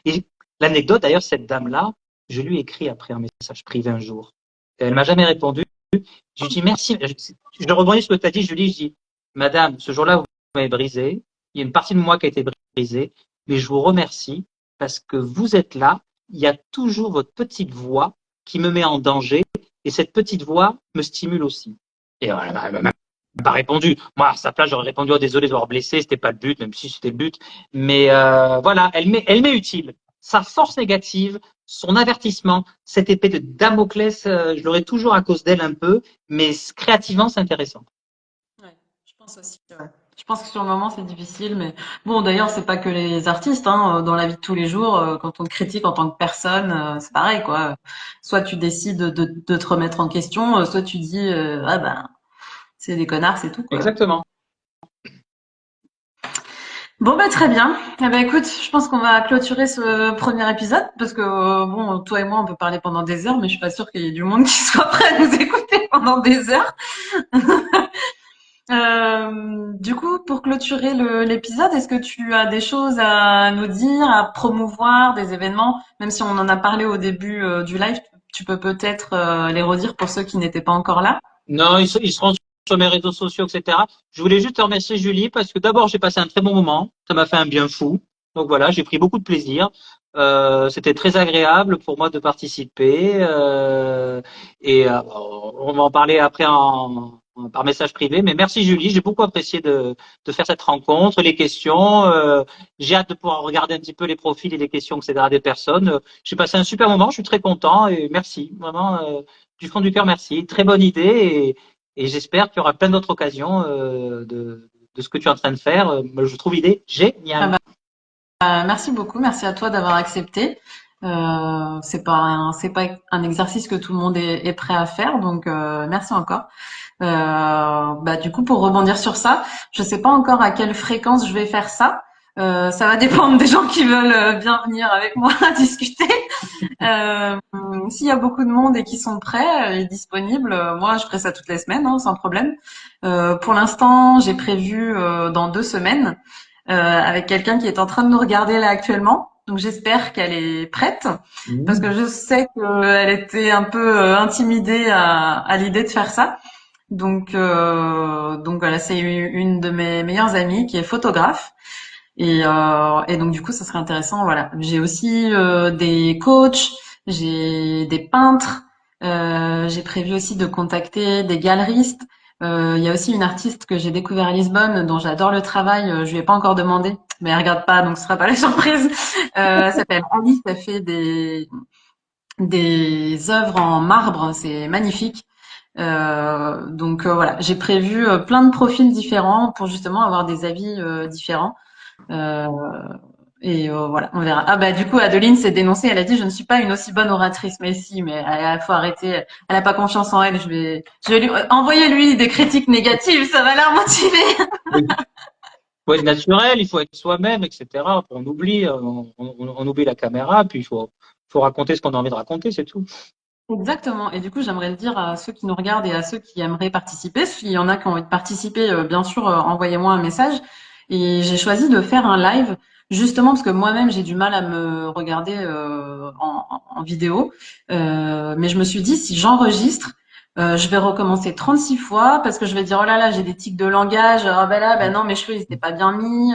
S2: Et l'anecdote, d'ailleurs, cette dame-là, je lui ai écrit après un message privé un jour. Elle m'a jamais répondu. Je lui dis merci. Je rebondis sur ce que tu as dit, Julie. Je dis, Madame, ce jour-là, vous m'avez brisé. Il y a une partie de moi qui a été brisée. Mais je vous remercie parce que vous êtes là. Il y a toujours votre petite voix qui me met en danger. Et cette petite voix me stimule aussi. Et voilà, elle m'a pas répondu. Moi, à sa place, j'aurais répondu, oh, désolé d'avoir blessé, c'était pas le but, même si c'était le but. Mais voilà, elle m'est utile. Sa force négative, son avertissement, cette épée de Damoclès, je l'aurai toujours à cause d'elle un peu, mais créativement, c'est intéressant.
S1: Ouais, je pense aussi. Ouais. Je pense que sur le moment c'est difficile, mais bon d'ailleurs c'est pas que les artistes, hein, dans la vie de tous les jours, quand on te critique en tant que personne, c'est pareil quoi. Soit tu décides de te remettre en question, soit tu dis ah ben c'est des connards, c'est tout quoi.
S2: Exactement.
S1: Bon bah très bien. Eh ben écoute, je pense qu'on va clôturer ce premier épisode parce que bon toi et moi on peut parler pendant des heures, mais je suis pas sûre qu'il y ait du monde qui soit prêt à nous écouter pendant des heures. Du coup, pour clôturer l'épisode, est-ce que tu as des choses à nous dire, à promouvoir, des événements, même si on en a parlé au début du live, tu peux peut-être les redire pour ceux qui n'étaient pas encore là.
S2: Non, ils seront sur mes réseaux sociaux, etc. Je voulais juste te remercier, Julie, parce que d'abord, j'ai passé un très bon moment. Ça m'a fait un bien fou. Donc voilà, j'ai pris beaucoup de plaisir. C'était très agréable pour moi de participer. On va en parler après par message privé. Mais merci, Julie. J'ai beaucoup apprécié de faire cette rencontre, les questions. J'ai hâte de pouvoir regarder un petit peu les profils et les questions, etc. des personnes. J'ai passé un super moment. Je suis très content et merci. Vraiment, du fond du cœur, merci. Très bonne idée. Et j'espère qu'il y aura plein d'autres occasions de ce que tu es en train de faire. Je trouve l'idée
S1: Ah
S2: géniale.
S1: bah, merci beaucoup, merci à toi d'avoir accepté. C'est pas un exercice que tout le monde est prêt à faire, donc merci encore. Bah, du coup, pour rebondir sur ça, je sais pas encore à quelle fréquence je vais faire ça. Ça va dépendre des gens qui veulent bien venir avec moi discuter. Euh, S'il y a beaucoup de monde et qui sont prêts et disponibles, moi, je ferai ça toutes les semaines, hein, sans problème. Pour l'instant, j'ai prévu dans 2 semaines avec quelqu'un qui est en train de nous regarder là actuellement. Donc j'espère qu'elle est prête parce que
S2: Mmh.
S1: je sais qu'elle était un peu intimidée à l'idée de faire ça. Donc voilà, c'est une de mes meilleures amies qui est photographe et donc du coup, ça serait intéressant. Voilà, j'ai aussi des coachs, j'ai des peintres, j'ai prévu aussi de contacter des galeristes. Il y a aussi une artiste que j'ai découvert à Lisbonne, dont j'adore le travail. Je lui ai pas encore demandé, mais elle regarde pas, donc ce sera pas la surprise. Elle s'appelle Alice, elle fait des œuvres en marbre, c'est magnifique. Donc voilà, j'ai prévu plein de profils différents pour justement avoir des avis différents. Euh, voilà, on verra. Ah bah du coup, Adeline s'est dénoncée. Elle a dit, je ne suis pas une aussi bonne oratrice. Mais si, mais il faut arrêter. Elle a pas confiance en elle. Je vais lui envoyer lui des critiques négatives. Ça va la motiver.
S2: Oui. Faut être naturel, il faut être soi-même, etc. On oublie la caméra, puis faut raconter ce qu'on a envie de raconter, c'est tout.
S1: Exactement. Et du coup, j'aimerais le dire à ceux qui nous regardent et à ceux qui aimeraient participer. S'il y en a qui ont envie de participer, bien sûr, envoyez-moi un message. Et j'ai choisi de faire un live, justement parce que moi-même, j'ai du mal à me regarder en vidéo. Mais je me suis dit, si j'enregistre, je vais recommencer 36 fois parce que je vais dire, oh là là, j'ai des tics de langage. Ah ben là, ben non, mes cheveux, ils étaient pas bien mis.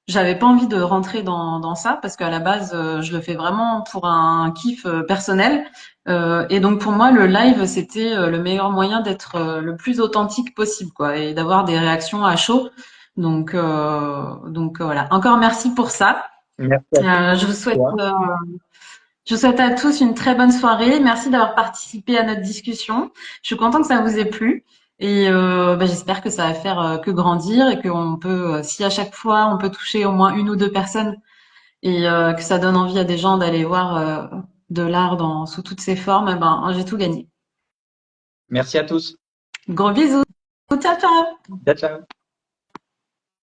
S1: J'avais pas envie de rentrer dans ça parce qu'à la base, je le fais vraiment pour un kiff personnel. Et donc pour moi, le live, c'était le meilleur moyen d'être le plus authentique possible, quoi, et d'avoir des réactions à chaud. Donc voilà. Encore merci pour ça.
S2: Merci à
S1: Euh, je vous souhaite,
S2: toi.
S1: euh, je vous souhaite à tous une très bonne soirée. Merci d'avoir participé à notre discussion. Je suis contente que ça vous ait plu. Et bah, j'espère que ça va faire que grandir et qu'on peut, si à chaque fois on peut toucher au moins une ou deux personnes et que ça donne envie à des gens d'aller voir de l'art sous toutes ses formes, eh ben, j'ai tout gagné.
S2: Merci à tous.
S1: Gros bisous. Ciao, ciao.
S2: Ciao, ciao.